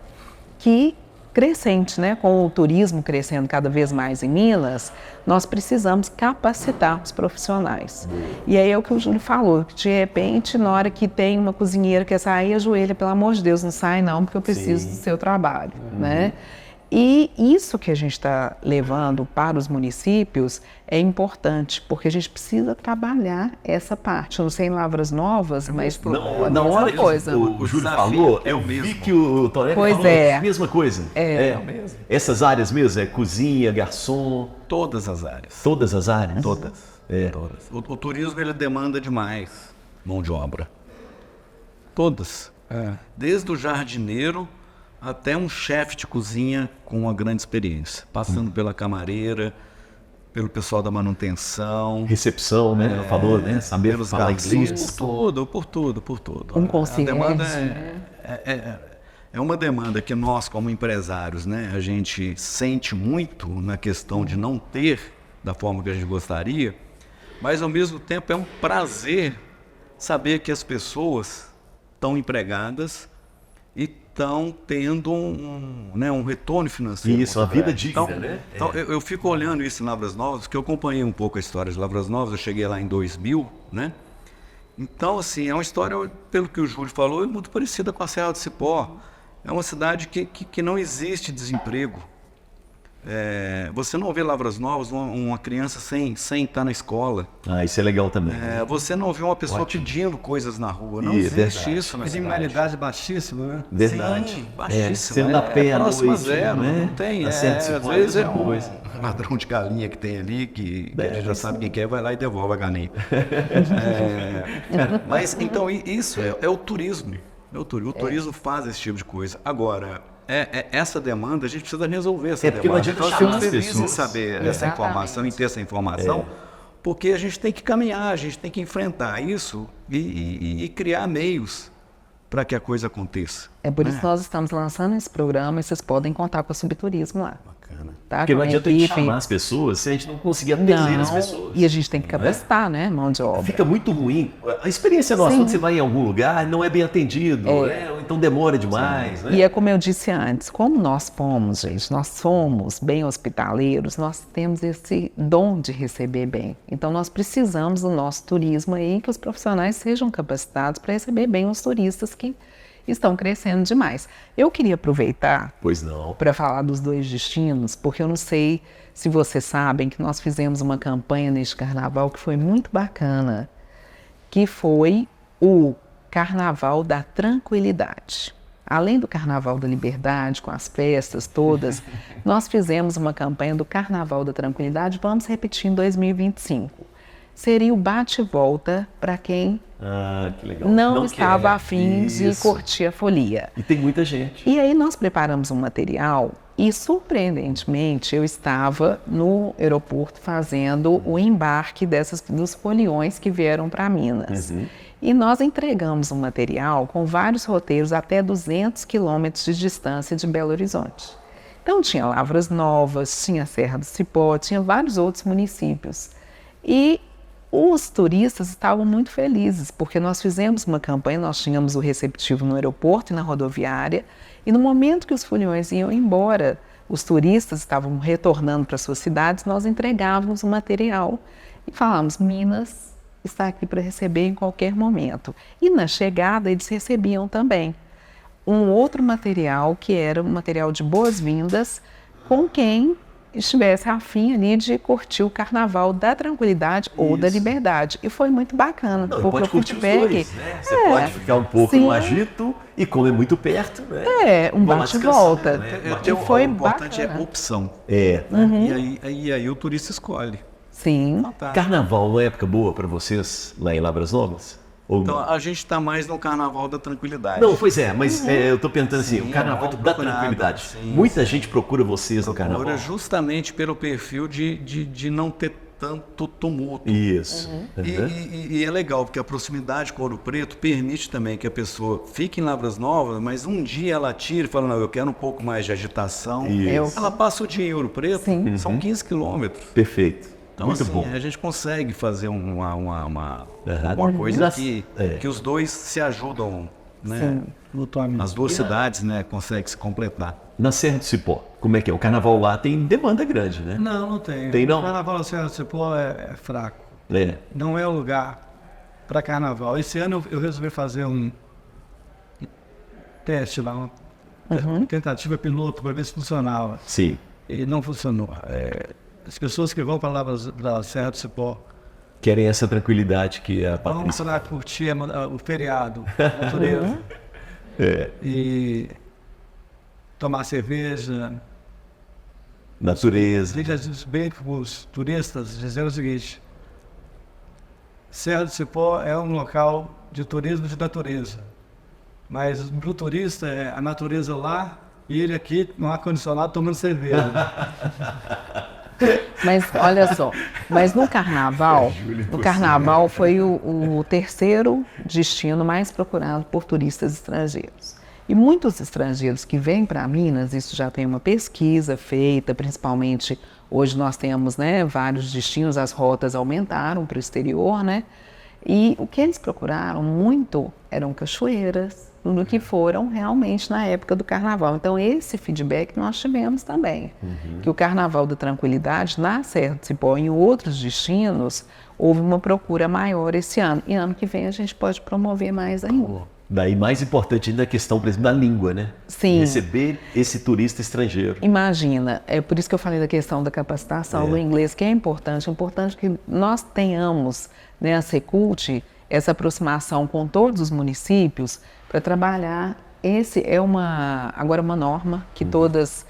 que crescente, né? Com o turismo crescendo cada vez mais em Minas, nós precisamos capacitar os profissionais. E aí é o que o Júlio falou, que de repente, na hora que tem uma cozinheira que quer sair, ajoelha, pelo amor de Deus, não sai não, porque eu preciso Sim. do seu trabalho, né? E isso que a gente está levando para os municípios é importante, porque a gente precisa trabalhar essa parte. Eu não sei em Lavras Novas, mas Não, na hora que coisa. o Júlio desafio falou, é eu o vi mesmo. que o Tonelli Pois falou é. a mesma coisa. É. Essas áreas mesmo, cozinha, garçom, Todas as áreas. todas as áreas? Todas. É. Todas. O turismo ele demanda demais mão de obra. Todas. Desde o jardineiro até um chefe de cozinha com uma grande experiência, passando pela camareira, pelo pessoal da manutenção, Recepção, né? Falou, né? Saber pelos falar garçons, inglês. por tudo. Um A concierge, demanda né? é uma demanda que nós, como empresários, né, a gente sente muito na questão de não ter da forma que a gente gostaria, mas ao mesmo tempo é um prazer saber que as pessoas estão empregadas e estão tendo um retorno financeiro. Isso, uma muito vida grande. digna, Então, né? Então, eu fico olhando isso em Lavras Novas, porque eu acompanhei um pouco a história de Lavras Novas, eu cheguei lá em 2000, né? Então, assim, é uma história, pelo que o Júlio falou, é muito parecida com a Serra do Cipó. É uma cidade que não existe desemprego. Você não vê Lavras Novas uma criança sem estar na escola. Ah, isso é legal também. Você não vê uma pessoa pedindo coisas na rua. Não Ih, existe verdade. isso na cidade. Criminalidade baixíssima, né? Verdade. Sim, baixíssima. Você anda a pé à próximo a noite, zero, né? não tem. A Serra do Cipó Às é a vezes é mesma coisa. um ladrão de galinha que tem ali, que a gente já sabe quem quer, vai lá e devolve a galinha. Mas, então, isso é o turismo. O turismo faz esse tipo de coisa. Agora, essa demanda, a gente precisa resolver essa porque não demanda. adianta Então, eu chamar fico as feliz em pessoas. saber essa Exatamente. informação, em ter essa informação, porque a gente tem que caminhar, a gente tem que enfrentar isso e criar meios para que a coisa aconteça. É por isso que nós estamos lançando esse programa e vocês podem contar com a Subturismo lá. Bacana. Tá? Porque não Com a adianta a gente equipe. chamar as pessoas se a gente não conseguir atender as Não, pessoas. e a gente tem que capacitar, né? Mão de obra. Fica muito ruim. A experiência nossa, Sim. quando você vai em algum lugar, não é bem atendido, né? Ou então demora demais. Né? E é como eu disse antes, como nós fomos, gente, nós somos bem hospitaleiros, nós temos esse dom de receber bem. Então nós precisamos do nosso turismo aí, que os profissionais sejam capacitados para receber bem os turistas que estão crescendo demais. Eu queria aproveitar Pois não. para falar dos dois destinos, porque eu não sei se vocês sabem que nós fizemos uma campanha neste carnaval que foi muito bacana, que foi o Carnaval da Tranquilidade. Além do Carnaval da Liberdade, com as festas todas, nós fizemos uma campanha do Carnaval da Tranquilidade, vamos repetir em 2025. Seria o bate-volta para quem Ah, que legal. não estava quer. afim de Isso. curtir a folia. E tem muita gente. E aí nós preparamos um material e, surpreendentemente, eu estava no aeroporto fazendo o embarque dos foliões que vieram para Minas. E nós entregamos um material com vários roteiros até 200 quilômetros de distância de Belo Horizonte. Então tinha Lavras Novas, tinha Serra do Cipó, tinha vários outros municípios. E os turistas estavam muito felizes, porque nós fizemos uma campanha, nós tínhamos o receptivo no aeroporto e na rodoviária, e no momento que os foliões iam embora, os turistas estavam retornando para suas cidades, nós entregávamos o material e falávamos, Minas está aqui para receber em qualquer momento. E na chegada eles recebiam também um outro material, que era um material de boas-vindas, com quem estivesse afim ali de curtir o Carnaval da Tranquilidade ou da Liberdade. E foi muito bacana, Não, porque pode o curtir os feedback dois, né? Você pode ficar um pouco sim. no agito e como é muito perto, né? um Vamos lá bate-volta. descansar, né? E foi o importante bacana. é opção. É. E aí o turista escolhe. Sim. Carnaval, uma época boa para vocês lá em Lavras Novas? Ou Então não? a gente está mais no Carnaval da Tranquilidade. Não, pois é, mas eu tô perguntando assim, Sim, o Carnaval muito da procurado, Tranquilidade. sim, Muita gente procura vocês no Procura Carnaval. justamente pelo perfil de não ter tanto tumulto. Isso. E é legal, porque a proximidade com Ouro Preto permite também que a pessoa fique em Lavras Novas, mas um dia ela tire e fala, não, eu quero um pouco mais de agitação. Isso. Ela passa o dia em Ouro Preto, Sim. são 15 quilômetros. Perfeito. Então, Muito assim, bom. a gente consegue fazer uma Uhum. coisa Nas- que os dois se ajudam, né? Sim. Mutuamente. As duas cidades, né, conseguem se completar. Na Serra do Cipó, como é que é? O carnaval lá tem demanda grande, né? Não, não tem. Tem não? O carnaval da Serra do Cipó é fraco. É. Não é o lugar para carnaval. Esse ano eu resolvi fazer um teste lá, uma tentativa piloto para ver se funcionava. Sim. E não funcionou. As pessoas que vão para lá para a Serra do Cipó Querem essa tranquilidade que a vão Patrícia... para curtir o feriado, a natureza. E tomar cerveja. Natureza. Diz bem para os turistas, dizendo o seguinte: Serra do Cipó é um local de turismo de natureza, mas para o turista é a natureza lá e ele aqui no ar-condicionado tomando cerveja. Mas olha só, mas no carnaval foi o terceiro destino mais procurado por turistas estrangeiros. E muitos estrangeiros que vêm para Minas, isso já tem uma pesquisa feita, principalmente hoje nós temos, né, vários destinos, as rotas aumentaram para o exterior, né? E o que eles procuraram muito eram cachoeiras, no que foram realmente na época do carnaval. Então esse feedback nós tivemos também, que o Carnaval da Tranquilidade na Serra do Cipó e em outros destinos houve uma procura maior esse ano. E ano que vem a gente pode promover mais ainda. Daí mais importante ainda a questão, por exemplo, da língua, né? Sim. Receber esse turista estrangeiro. Imagina, é por isso que eu falei da questão da capacitação do inglês, que é importante que nós tenhamos, né, a Secult, essa aproximação com todos os municípios para trabalhar. Esse é agora uma norma que todas,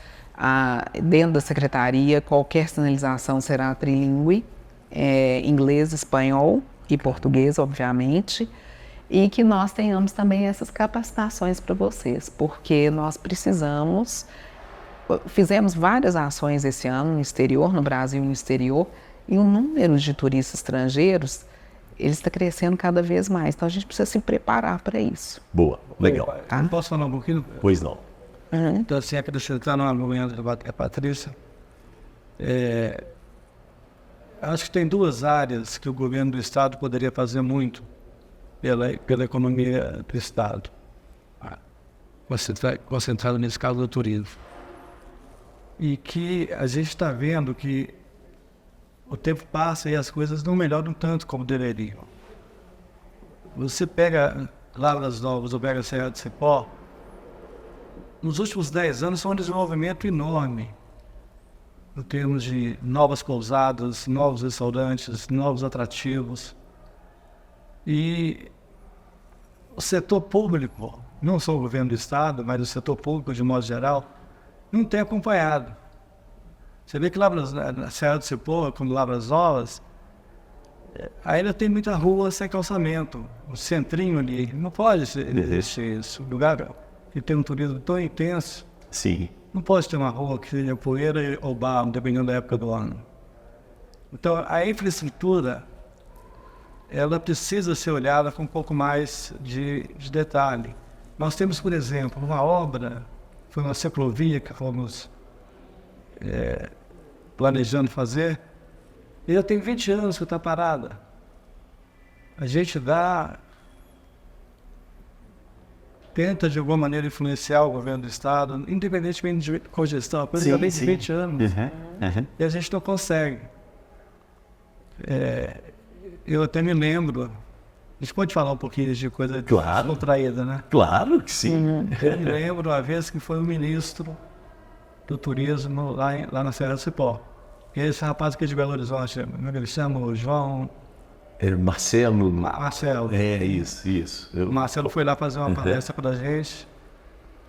dentro da secretaria, qualquer sinalização será trilingüe, inglês, espanhol e português, obviamente. E que nós tenhamos também essas capacitações para vocês, porque nós fizemos várias ações esse ano no exterior, no Brasil e no exterior, e o número de turistas estrangeiros, ele está crescendo cada vez mais, então a gente precisa se preparar para isso. Boa, legal. Posso falar um pouquinho? Pois não. Então, assim, acrescentando no argumento da Patrícia, acho que tem duas áreas que o governo do estado poderia fazer muito pela economia do estado, concentrado nesse caso do turismo. E que a gente está vendo que o tempo passa e as coisas não melhoram tanto como deveriam. Você pega Lavras Novas ou pega Serra do Cipó, nos últimos 10 anos foi um desenvolvimento enorme, em termos de novas pousadas, novos restaurantes, novos atrativos. E o setor público, não só o governo do estado, mas o setor público de modo geral, não tem acompanhado. Você vê que na Serra do Cipó, como Lavras Novas, ainda tem muita rua sem calçamento, o centrinho ali, não pode existir isso. Um lugar que tem um turismo tão intenso, Sim. não pode ter uma rua que seja poeira ou barro, dependendo da época do ano. Então, a infraestrutura, ela precisa ser olhada com um pouco mais de detalhe. Nós temos, por exemplo, uma obra, foi uma ciclovia que fomos planejando fazer, e já tem 20 anos que está parada. A gente tenta de alguma maneira influenciar o governo do estado, independentemente de cogestão, praticamente 20 anos, e a gente não consegue. Eu até me lembro, a gente pode falar um pouquinho de coisa contraída, né? Claro que sim. Eu me lembro uma vez que foi o ministro do turismo lá na Serra do Cipó. E esse rapaz aqui de Belo Horizonte, ele chama o João... Marcelo. Marcelo. Isso. O Marcelo foi lá fazer uma palestra pra gente,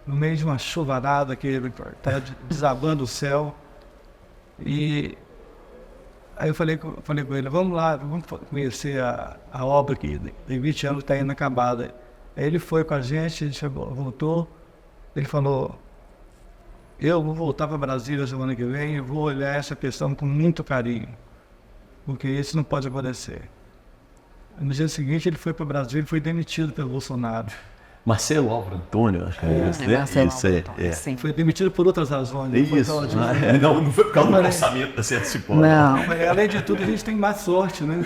no meio de uma chuvarada que estava desabando o céu. E aí eu falei com ele, vamos lá, vamos conhecer a obra que tem 20 anos está inacabada. Aí ele foi com a gente voltou, ele falou, eu vou voltar para Brasília semana que vem e vou olhar essa questão com muito carinho. porque isso não pode acontecer. No dia seguinte ele foi para o Brasil e foi demitido pelo Bolsonaro. Marcelo Álvaro Antônio, acho que é isso, né? Marcelo Isso Álvaro Antônio, é. sim. Foi demitido por outras razões. Não foi Isso. por causa disso. Não foi por causa do orçamento da Ciência. Não. Mas, além de tudo, a gente tem mais sorte, né?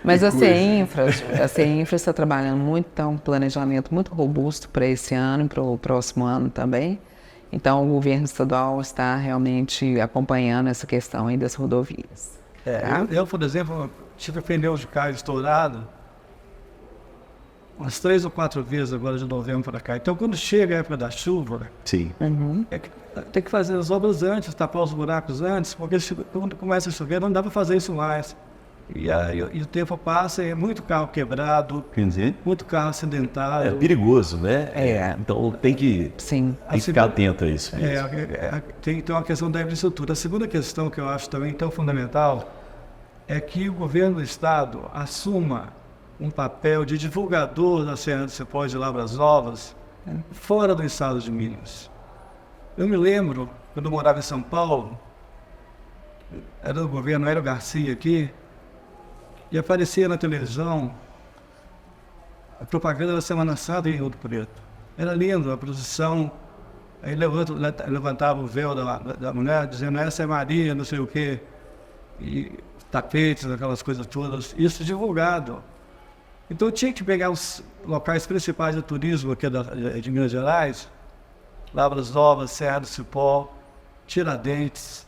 Mas a CEINFRA está trabalhando muito, então um planejamento muito robusto para esse ano e para o próximo ano também. Então o governo estadual está realmente acompanhando essa questão aí das rodovias. Tá? Eu, por exemplo, tive pneu de carro estourado umas 3 ou 4 vezes agora de novembro para cá. Então quando chega a época da chuva, Sim. tem que fazer as obras antes, tapar os buracos antes, porque quando começa a chover não dá para fazer isso mais. E o tempo passa e é muito carro quebrado, Quer dizer, muito carro acidentado. é perigoso, né? É. Então tem que Sim. ficar atento a isso. Tem uma questão da infraestrutura. A segunda questão que eu acho também tão fundamental é que o governo do estado assuma um papel de divulgador da Serra do Cipó e de Lavras Novas fora do estado de Minas. Eu me lembro, quando eu morava em São Paulo, era do governo Hélio Garcia aqui, e aparecia na televisão a propaganda da Semana Santa em Rio Preto. Era lindo, a procissão. Aí levantava o véu da mulher, dizendo essa é Maria, não sei o quê. E tapetes, aquelas coisas todas. Isso divulgado. Então eu tinha que pegar os locais principais de turismo aqui de Minas Gerais, Lavras Novas, Serra do Cipó, Tiradentes,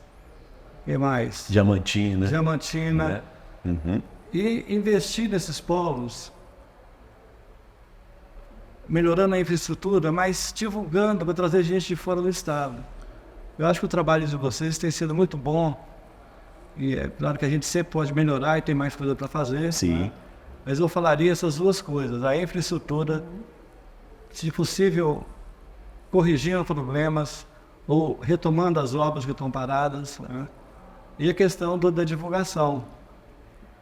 e mais? Diamantina. Diamantina. Né? E investir nesses polos, melhorando a infraestrutura, mas divulgando para trazer gente de fora do estado. Eu acho que o trabalho de vocês tem sido muito bom. E é claro que a gente sempre pode melhorar e tem mais coisa para fazer. Sim. Né? Mas eu falaria essas duas coisas. A infraestrutura, se possível, corrigindo problemas ou retomando as obras que estão paradas. Né? E a questão da divulgação.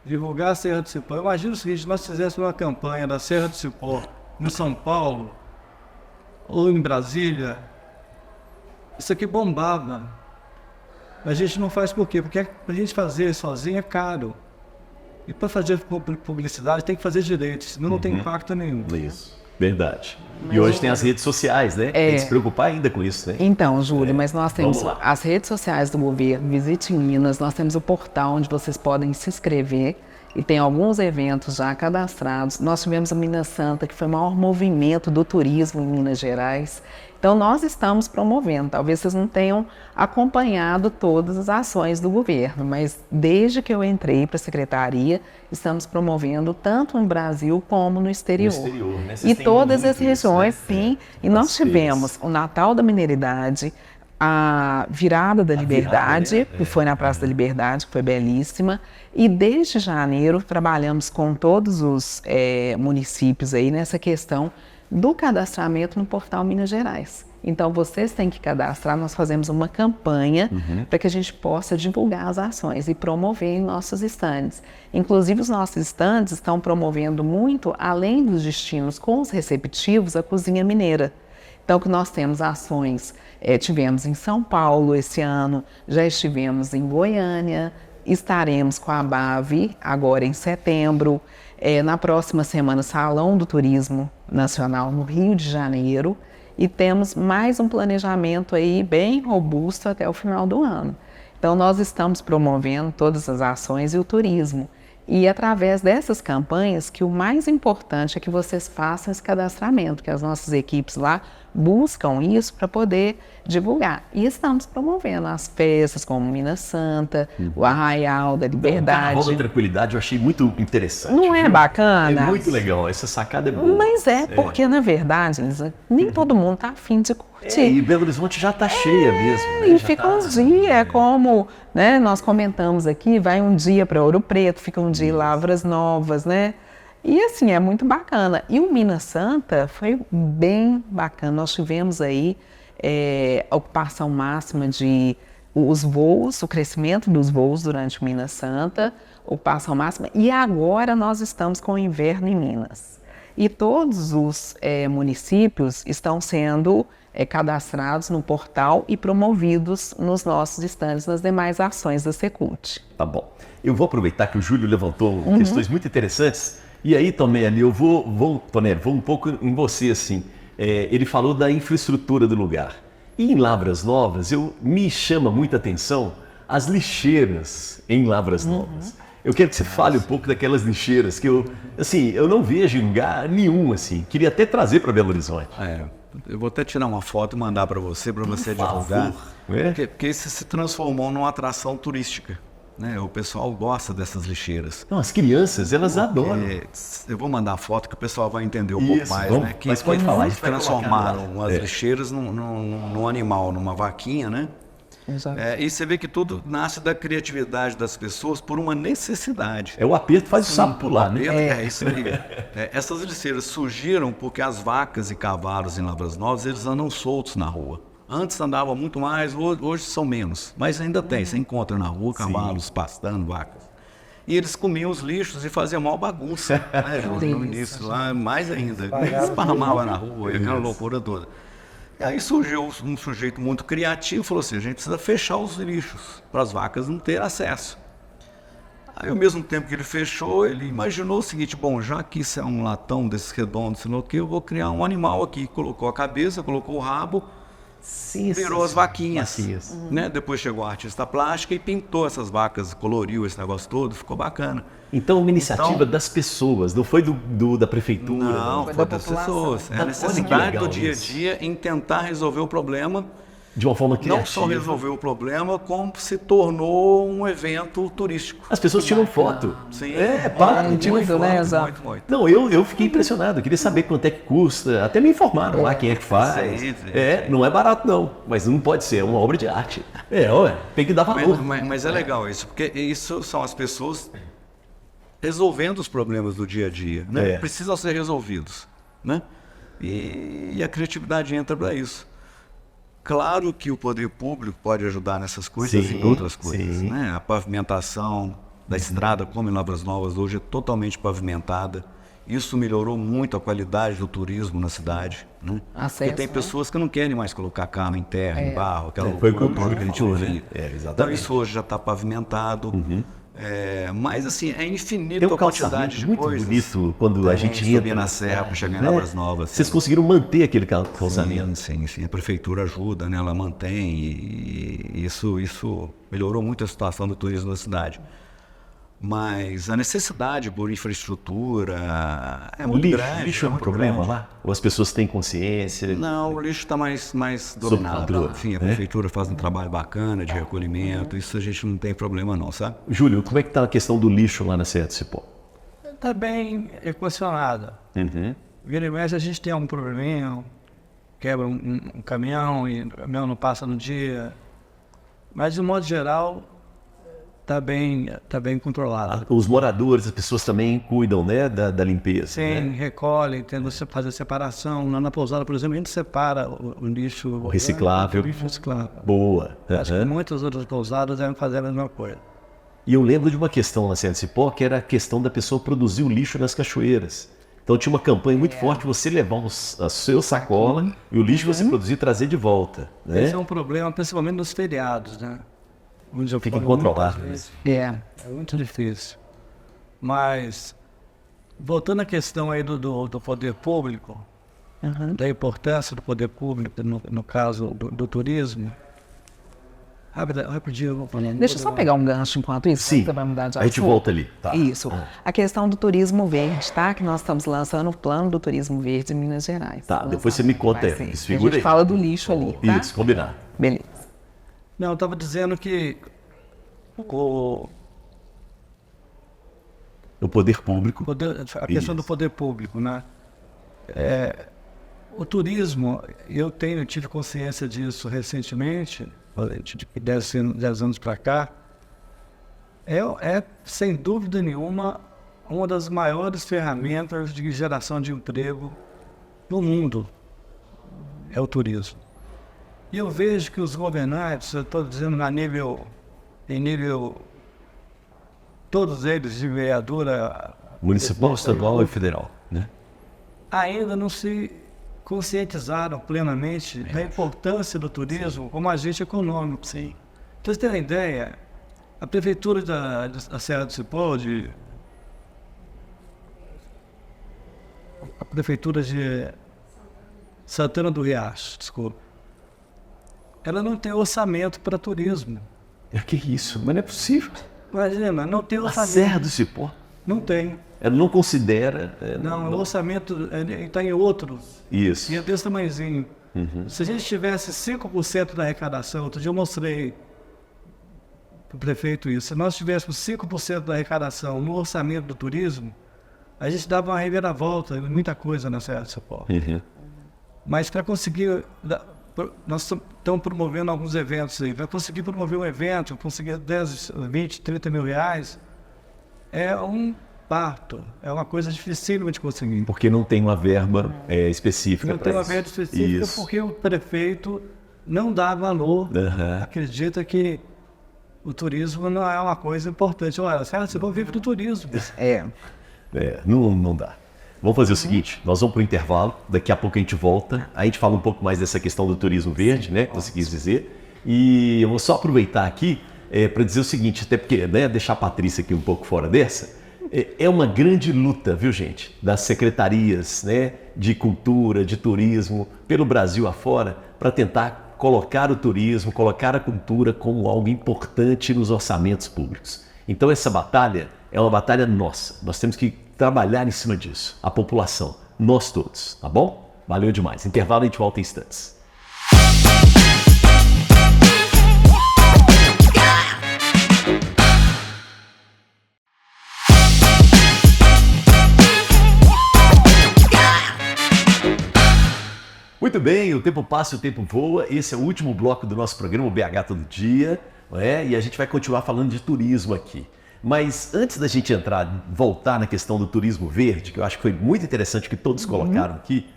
Divulgar a Serra do Cipó. Eu imagino o seguinte, nós fizéssemos uma campanha da Serra do Cipó em São Paulo ou em Brasília, isso aqui bombava. A gente não faz por quê? Porque para a gente fazer sozinho é caro. E para fazer publicidade tem que fazer direito, senão não tem impacto nenhum. Isso, verdade. E hoje tem as redes sociais, né? Tem que se preocupar ainda com isso, né? Então, Júlio, mas nós temos Vamos lá. as redes sociais do governo, Visite Minas, nós temos o portal onde vocês podem se inscrever e tem alguns eventos já cadastrados. Nós tivemos a Minas Santa, que foi o maior movimento do turismo em Minas Gerais. Então, nós estamos promovendo. Talvez vocês não tenham acompanhado todas as ações do governo, mas desde que eu entrei para a secretaria, estamos promovendo tanto no Brasil como no exterior. Né? E todas as regiões, né? sim. E nós tivemos o Natal da Mineiridade, a Virada da Liberdade, que foi na Praça da Liberdade, que foi belíssima. E desde janeiro trabalhamos com todos os municípios aí nessa questão do cadastramento no portal Minas Gerais. Então vocês têm que cadastrar, nós fazemos uma campanha para que a gente possa divulgar as ações e promover em nossos estandes. Inclusive os nossos estandes estão promovendo muito, além dos destinos com os receptivos, a cozinha mineira. Então que nós temos ações, tivemos em São Paulo esse ano, já estivemos em Goiânia, estaremos com a BAV agora em setembro, na próxima semana Salão do Turismo Nacional no Rio de Janeiro e temos mais um planejamento aí bem robusto até o final do ano. Então nós estamos promovendo todas as ações e o turismo. E através dessas campanhas, que o mais importante é que vocês façam esse cadastramento, que as nossas equipes lá buscam isso para poder divulgar. E estamos promovendo as festas como Minas Santa, o Arraial da Liberdade. O Carnaval da Tranquilidade eu achei muito interessante. Não é bacana? É muito legal, essa sacada é boa. Mas porque, na verdade, Lisa, nem todo mundo está afim de curtir. E Belo Horizonte já está cheia mesmo. Né? E fica uns dias, como nós comentamos aqui, vai um dia para Ouro Preto, fica um dia em Lavras Novas, né? E assim, é muito bacana. E o Minas Santa foi bem bacana. Nós tivemos aí a ocupação máxima de os voos, o crescimento dos voos durante o Minas Santa, ocupação máxima. E agora nós estamos com o inverno em Minas. E todos os municípios estão sendo cadastrados no portal e promovidos nos nossos estandes nas demais ações da Secult. Tá bom. Eu vou aproveitar que o Júlio levantou questões muito interessantes. E aí, Tonelli, eu vou um pouco em você, assim. Ele falou da infraestrutura do lugar. E em Lavras Novas, me chama muita atenção as lixeiras em Lavras Novas. Eu quero que você fale um pouco daquelas lixeiras que eu não vejo em lugar nenhum, assim. Queria até trazer para Belo Horizonte. Eu vou até tirar uma foto e mandar para você divulgar. Porque isso se transformou numa atração turística. Né? O pessoal gosta dessas lixeiras. Não, as crianças, elas adoram. Eu vou mandar a foto que o pessoal vai entender um pouco mais. Né? Que mas pode falar. Transformaram as lixeiras num animal, numa vaquinha, né? E você vê que tudo nasce da criatividade das pessoas por uma necessidade. O aperto faz o sapo pular, né? Isso aí. Essas lixeiras surgiram porque as vacas e cavalos em Lavras Novas, eles andam soltos na rua. Antes andava muito mais, hoje são menos. Mas ainda tem, você encontra na rua cavalos pastando, vacas. E eles comiam os lixos e faziam mal bagunça. Né, no início lá, mais ainda. Esparramava na rua, aquela loucura toda. E aí surgiu um sujeito muito criativo e falou assim, a gente precisa fechar os lixos para as vacas não terem acesso. Aí ao mesmo tempo que ele fechou, ele imaginou o seguinte, bom, já que isso é um latão desses redondos, sei lá o que, eu vou criar um animal aqui. Colocou a cabeça, colocou o rabo, virou as vaquinhas. Né? Depois chegou a artista plástica e pintou essas vacas, coloriu esse negócio todo, ficou bacana. Então, uma iniciativa das pessoas, não foi da prefeitura? Não, foi das pessoas. É a necessidade do dia a dia em tentar resolver o problema. De uma forma criativa. Não só resolveu o problema, como se tornou um evento turístico. As pessoas tiram foto. Sim. Tiram foto, né? Exato. Muito. Não, eu fiquei impressionado. Eu queria saber quanto é que custa. Até me informaram lá quem é que faz. Sim. Não é barato não, mas não pode ser. É uma obra de arte. Tem que dar valor. Mas é legal isso, porque isso são as pessoas resolvendo os problemas do dia a dia, né? Precisam ser resolvidos, né? E a criatividade entra para isso. Claro que o poder público pode ajudar nessas coisas e em outras coisas, né? A pavimentação da estrada, como em Lavras Novas, hoje é totalmente pavimentada. Isso melhorou muito a qualidade do turismo na cidade, né? Porque tem pessoas que não querem mais colocar carro em terra, em barro, aquela foi o que a gente né? Então isso hoje já está pavimentado. Mas assim, é infinita a quantidade de muito coisas. Bonito quando a gente subir na serra para chegar em Lavras Novas. Vocês conseguiram manter aquele calçamento? Sim. A prefeitura ajuda, né? Ela mantém e isso melhorou muito a situação do turismo da cidade. Mas a necessidade por infraestrutura é muito grande. O lixo é um problema lá? Ou as pessoas têm consciência? Não, o lixo está mais dominado. Enfim, a prefeitura faz um trabalho bacana de recolhimento, isso a gente não tem problema não, sabe? Júlio, como é que está a questão do lixo lá na Serra do Cipó? Está bem equacionada. Vira e mexe, a gente tem algum probleminha, quebra um caminhão e o caminhão não passa no dia. Mas, de modo geral, está bem controlado. Os moradores, as pessoas também cuidam, né, da limpeza. Sim, recolhem, tendo que fazer separação. Lá na pousada, por exemplo, a gente separa o lixo... O reciclável. O lixo reciclável. Boa. Acho que muitas outras pousadas devem fazer a mesma coisa. E eu lembro de uma questão na Serra do Cipó, que era a questão da pessoa produzir o lixo nas cachoeiras. Então tinha uma campanha muito forte, você levar a sua sacola e o lixo que você produzir trazer de volta. Né? Esse é um problema, principalmente nos feriados, né? Fica incontrolável. É muito difícil. Mas, voltando à questão aí do poder público, da importância do poder público, no caso do turismo, rapidinho eu vou falar. Deixa eu só pegar um gancho enquanto isso. Sim, você vai mudar de a gente assunto. volta ali. Tá. Isso. A questão do turismo verde, tá? Que nós estamos lançando o plano do turismo verde em Minas Gerais. Tá, depois você me conta aí. A gente fala do lixo ali, tá? Isso, combinado. Beleza. Não, eu estava dizendo que o poder público. A questão do poder público, né? O turismo, eu tive consciência disso recentemente, de 10 anos para cá, é sem dúvida nenhuma uma das maiores ferramentas de geração de emprego no mundo, é o turismo. E eu vejo que os governantes, eu estou dizendo em nível, todos eles de vereadora... Municipal, estadual e federal, né? Ainda não se conscientizaram plenamente da importância do turismo como agente econômico. Sim. Então, você tem uma ideia, a prefeitura da Serra do Cipó, a prefeitura de Santana do Riacho, desculpa, ela não tem orçamento para turismo. Que isso? Mas não é possível. Imagina, não tem A orçamento. Serra do Cipó, Não tem. ela não considera... Não, o orçamento está em outros. Isso. E é desse tamanhozinho. Se a gente tivesse 5% da arrecadação, outro dia eu mostrei para o prefeito isso, se nós tivéssemos 5% da arrecadação no orçamento do turismo, a gente dava uma reviravolta em muita coisa na Serra do Cipó. Mas para conseguir, nós estamos promovendo alguns eventos aí, para conseguir promover um evento, conseguir 10, 20, 30 mil reais, é um parto, é uma coisa dificílima de conseguir. Porque não tem uma verba específica. Não tem uma verba específica porque o prefeito não dá valor, acredita que o turismo não é uma coisa importante. Olha, Serra do Cipó vive do turismo. Não dá. Vamos fazer o seguinte, nós vamos para o intervalo, daqui a pouco a gente volta, a gente fala um pouco mais dessa questão do turismo verde, né, que você quis dizer, e eu vou só aproveitar aqui para dizer o seguinte, até porque, né, deixar a Patrícia aqui um pouco fora dessa, é uma grande luta, viu, gente, das secretarias, né, de cultura, de turismo, pelo Brasil afora, para tentar colocar o turismo, colocar a cultura como algo importante nos orçamentos públicos. Então essa batalha é uma batalha nossa, nós temos que trabalhar em cima disso, a população, nós todos, tá bom? Valeu demais. Intervalo, a gente volta em instantes. Muito bem, o tempo passa e o tempo voa. Esse é o último bloco do nosso programa, o BH Todo Dia, e a gente vai continuar falando de turismo aqui. Mas antes da gente voltar na questão do turismo verde, que eu acho que foi muito interessante que todos colocaram aqui,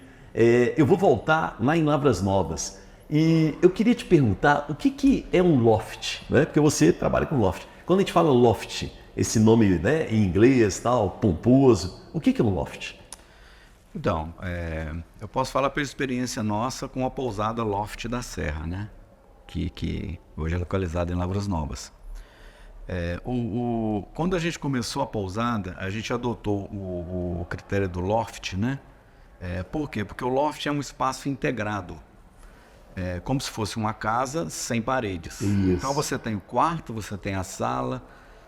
eu vou voltar lá em Lavras Novas. E eu queria te perguntar o que é um loft, né? Porque você trabalha com loft. Quando a gente fala loft, esse nome, né, em inglês, tal, pomposo, o que é um loft? Então, eu posso falar pela experiência nossa com a pousada Loft da Serra, né? Que hoje é localizada em Lavras Novas. Quando a gente começou a pousada, a gente adotou o critério do loft, né? Por quê? Porque o loft é um espaço integrado. Como se fosse uma casa sem paredes. Isso. Então você tem o quarto, você tem a sala,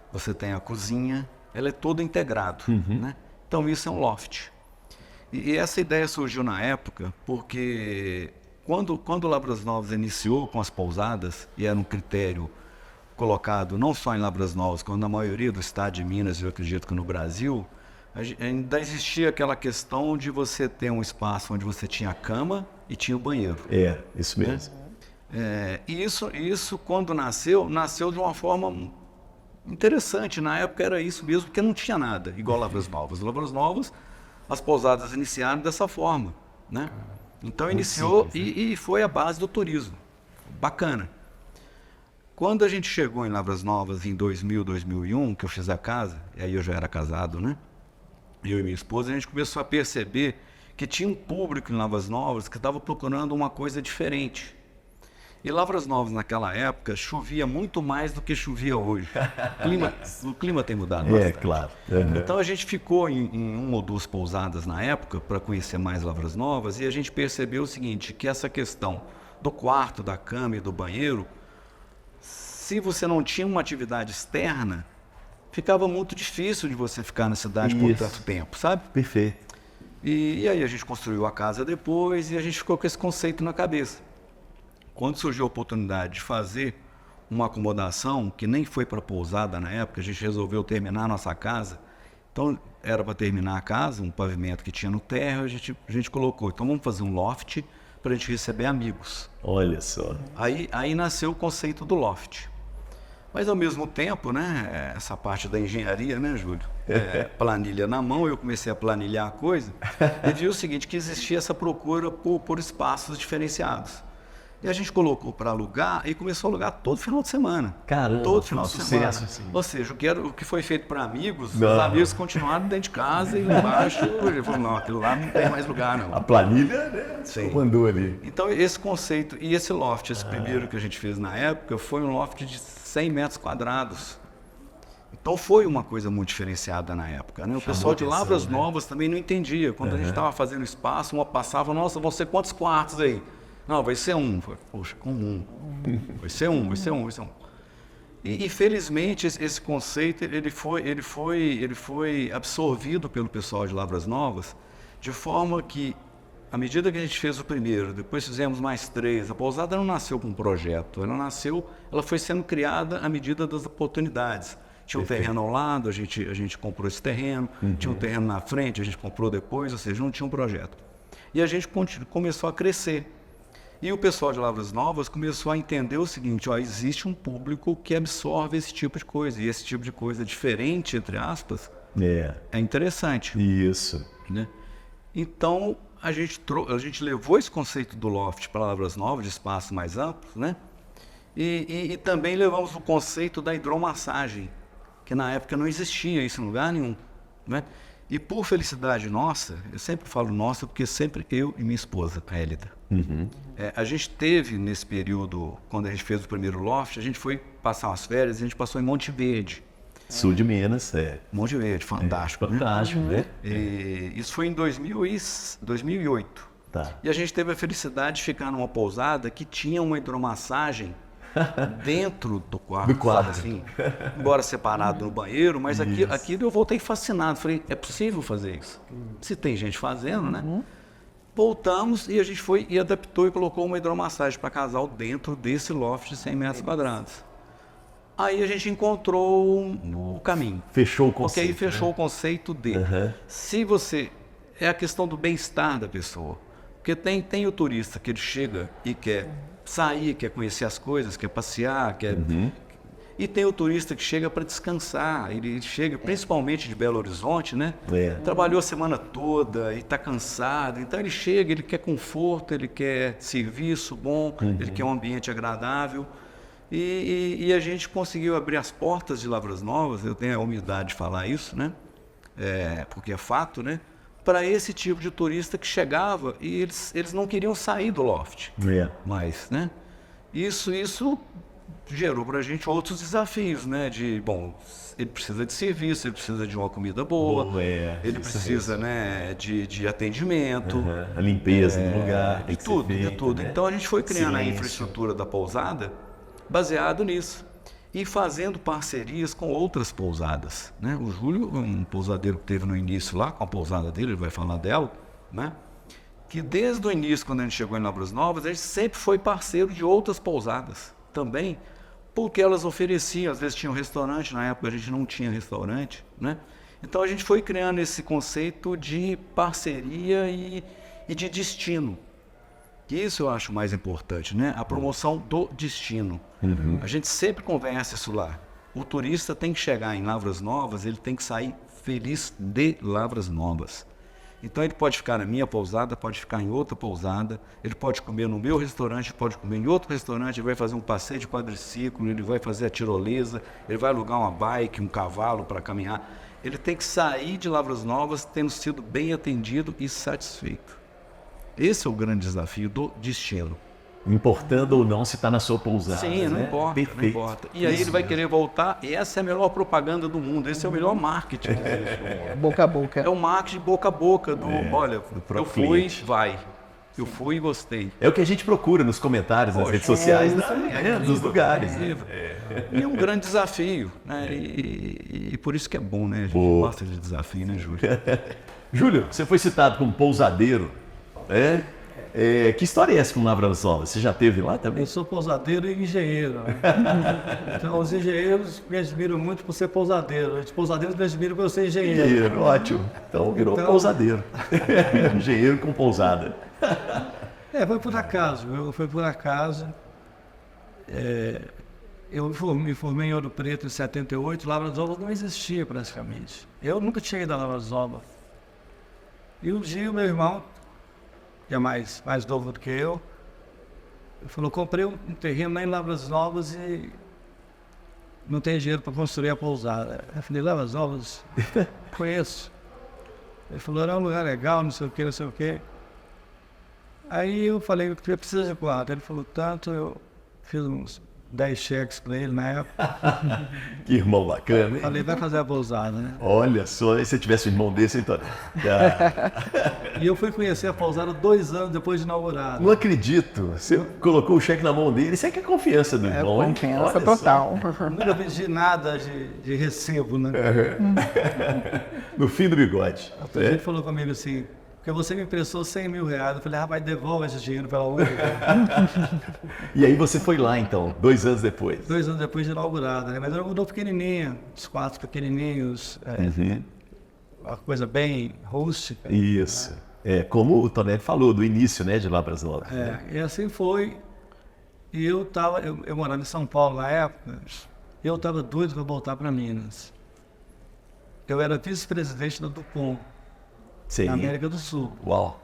você tem a cozinha, ela é toda integrado, né? Então isso é um loft. E essa ideia surgiu na época porque quando Lavras Novas iniciou com as pousadas, e era um critério colocado não só em Lavras Novas, como na maioria do estado de Minas, eu acredito que no Brasil, ainda existia aquela questão de você ter um espaço onde você tinha a cama e tinha o banheiro. Isso mesmo. E isso quando nasceu de uma forma interessante. Na época era isso mesmo, porque não tinha nada igual Lavras Novas. Lavras Novas, as pousadas iniciaram dessa forma, né? Então iniciou e foi a base do turismo. Bacana. Quando a gente chegou em Lavras Novas em 2000, 2001, que eu fiz a casa, e aí eu já era casado, né? Eu e minha esposa, a gente começou a perceber que tinha um público em Lavras Novas que estava procurando uma coisa diferente. E Lavras Novas, naquela época, chovia muito mais do que chovia hoje. O clima tem mudado bastante. Claro. Então a gente ficou em uma ou duas pousadas na época para conhecer mais Lavras Novas e a gente percebeu o seguinte, que essa questão do quarto, da cama e do banheiro, se você não tinha uma atividade externa, ficava muito difícil de você ficar na cidade por tanto tempo, sabe? Perfeito. E aí a gente construiu a casa depois e a gente ficou com esse conceito na cabeça. Quando surgiu a oportunidade de fazer uma acomodação, que nem foi para pousada na época, a gente resolveu terminar a nossa casa. Então era para terminar a casa, um pavimento que tinha no térreo, a gente colocou, então vamos fazer um loft para a gente receber amigos. Olha só. Aí nasceu o conceito do loft. Mas ao mesmo tempo, né, essa parte da engenharia, né, Júlio? Planilha na mão, eu comecei a planilhar a coisa e vi o seguinte, que existia essa procura por espaços diferenciados. E a gente colocou para alugar e começou a alugar todo final de semana. Caramba, todo final de semana. sucesso, assim. Ou seja, o que foi feito para amigos, Não. os amigos continuaram dentro de casa e lá embaixo, ele falou, não, aquilo lá não tem mais lugar, não. A planilha, né? Sim. Mandou ali. Então, esse conceito, e esse loft, esse primeiro que a gente fez na época, foi um loft de 100 metros quadrados. Então, foi uma coisa muito diferenciada na época, né? O pessoal de atenção, Lavras né? Novas também não entendia. Quando a gente estava fazendo espaço, uma passava, nossa, vão ser quantos quartos aí? Não, vai ser um. Poxa, com um. Vai ser um. E felizmente, esse conceito, ele foi absorvido pelo pessoal de Lavras Novas, de forma que, à medida que a gente fez o primeiro, depois fizemos mais 3, a pousada não nasceu com um projeto, ela foi sendo criada à medida das oportunidades. Tinha um terreno ao lado, a gente comprou esse terreno, tinha um terreno na frente, a gente comprou depois, ou seja, não tinha um projeto. E a gente começou a crescer. E o pessoal de Lavras Novas começou a entender o seguinte, ó, existe um público que absorve esse tipo de coisa, e esse tipo de coisa diferente, entre aspas, é interessante. Isso. Né? Então, a gente levou esse conceito do loft para Lavras Novas, de espaços mais amplos, né? E também levamos o conceito da hidromassagem, que na época não existia isso em lugar nenhum, né? E por felicidade nossa, eu sempre falo nossa, porque sempre eu e minha esposa, a Hélida. A gente teve nesse período, quando a gente fez o primeiro loft, a gente foi passar umas férias e a gente passou em Monte Verde. Sul de Minas, Monte Verde, fantástico. Fantástico, né? E isso foi em 2008. Tá. E a gente teve a felicidade de ficar numa pousada que tinha uma hidromassagem dentro do quarto. Do quarto. Sabe, assim, embora separado no banheiro, mas aqui eu voltei fascinado. Falei, é possível fazer isso? Se tem gente fazendo, né? Voltamos e a gente foi e adaptou e colocou uma hidromassagem para casal dentro desse loft de 100 metros quadrados. Aí a gente encontrou o caminho. Fechou o Porque conceito. aí fechou o conceito de se você... É a questão do bem-estar da pessoa. Porque tem o turista que ele chega e quer sair, quer conhecer as coisas, quer passear, quer... E tem o turista que chega para descansar. Ele chega, principalmente de Belo Horizonte, né? Trabalhou a semana toda e está cansado. Então ele chega, ele quer conforto, ele quer serviço bom, ele quer um ambiente agradável. E a gente conseguiu abrir as portas de Lavras Novas, eu tenho a humildade de falar isso, né? Porque é fato, né? Para esse tipo de turista que chegava e eles não queriam sair do loft. Mas, né? Isso gerou para a gente outros desafios, né? Ele precisa de serviço, ele precisa de uma comida boa, ele precisa, né, de atendimento. A limpeza do lugar. Tem que tudo, ser feito, tudo. né? Então a gente foi criando a Silêncio. infraestrutura da pousada baseado nisso. E fazendo parcerias com outras pousadas, né? O Júlio, um pousadeiro que teve no início lá, com a pousada dele, ele vai falar dela, né? Que desde o início, quando a gente chegou em Lavras Novas, a gente sempre foi parceiro de outras pousadas também, porque elas ofereciam, às vezes tinha um restaurante, na época a gente não tinha restaurante, né? Então a gente foi criando esse conceito de parceria e de destino. Isso eu acho mais importante, né? A promoção do destino. A gente sempre conversa isso lá. O turista tem que chegar em Lavras Novas, ele tem que sair feliz de Lavras Novas. Então ele pode ficar na minha pousada, pode ficar em outra pousada, ele pode comer no meu restaurante, pode comer em outro restaurante, ele vai fazer um passeio de quadriciclo, ele vai fazer a tirolesa, ele vai alugar uma bike, um cavalo para caminhar. Ele tem que sair de Lavras Novas tendo sido bem atendido e satisfeito. Esse é o grande desafio do destino. Importando ou não se está na sua pousada. Sim, não né? importa, Perfeito. não importa. E aí ele vai querer voltar, e essa é a melhor propaganda do mundo, esse é o melhor marketing. Boca a boca. É o marketing boca a boca, olha, próprio eu fui, cliente. vai. Eu fui e gostei. É o que a gente procura nos comentários, nas redes sociais, dos lugares. E é um grande desafio, né? E por isso que é bom, né? A gente gosta de desafio, né, Júlio? Júlio, você foi citado como pousadeiro. Que história é essa com Lavras Novas? Você já esteve lá também? Eu sou pousadeiro e engenheiro, né? Então os engenheiros me admiram muito por ser pousadeiro. Os pousadeiros me admiram por ser engenheiro. Engenheiro, ótimo. Então virou pousadeiro. Engenheiro com pousada. Foi por acaso, foi por acaso. Eu me formei em Ouro Preto em 78, Lavras Novas não existia praticamente. Eu nunca tinha ido a Lavras Novas. E um dia o meu irmão, que é mais novo do que eu Ele falou, comprei um terreno lá em Lavras Novas e não tem dinheiro para construir a pousada. Eu falei, Lavras Novas? Conheço. Ele falou, era um lugar legal, não sei o que, não sei o que. Aí eu falei, precisa de quanto? Ele falou, tanto, eu fiz uns 10 cheques para ele na época. Que irmão bacana, hein? Falei, vai fazer a pousada, né? Olha só, e se eu tivesse um irmão desse, então... E eu fui conhecer a pousada 2 anos depois de inaugurada. Não acredito. Você colocou o cheque na mão dele. Isso é que é confiança do irmão, hein? Confiança Olha total. Nunca pedi nada de recebo, né? só. No fim do bigode. A gente falou comigo assim, porque você me emprestou R$100 mil. Eu falei, rapaz, devolve esse dinheiro pela outra. E aí você foi lá, então, 2 anos depois. 2 anos depois de inaugurada, né? Mas era uma pequenininha, os quartos pequenininhos, uma coisa bem rústica. Isso. Como o Tonelli falou, do início, né, de Lavras Novas. E assim foi. E eu morava em São Paulo na época, eu estava doido para voltar para Minas. Eu era vice-presidente da Dupont, Sim. na América do Sul. Uau.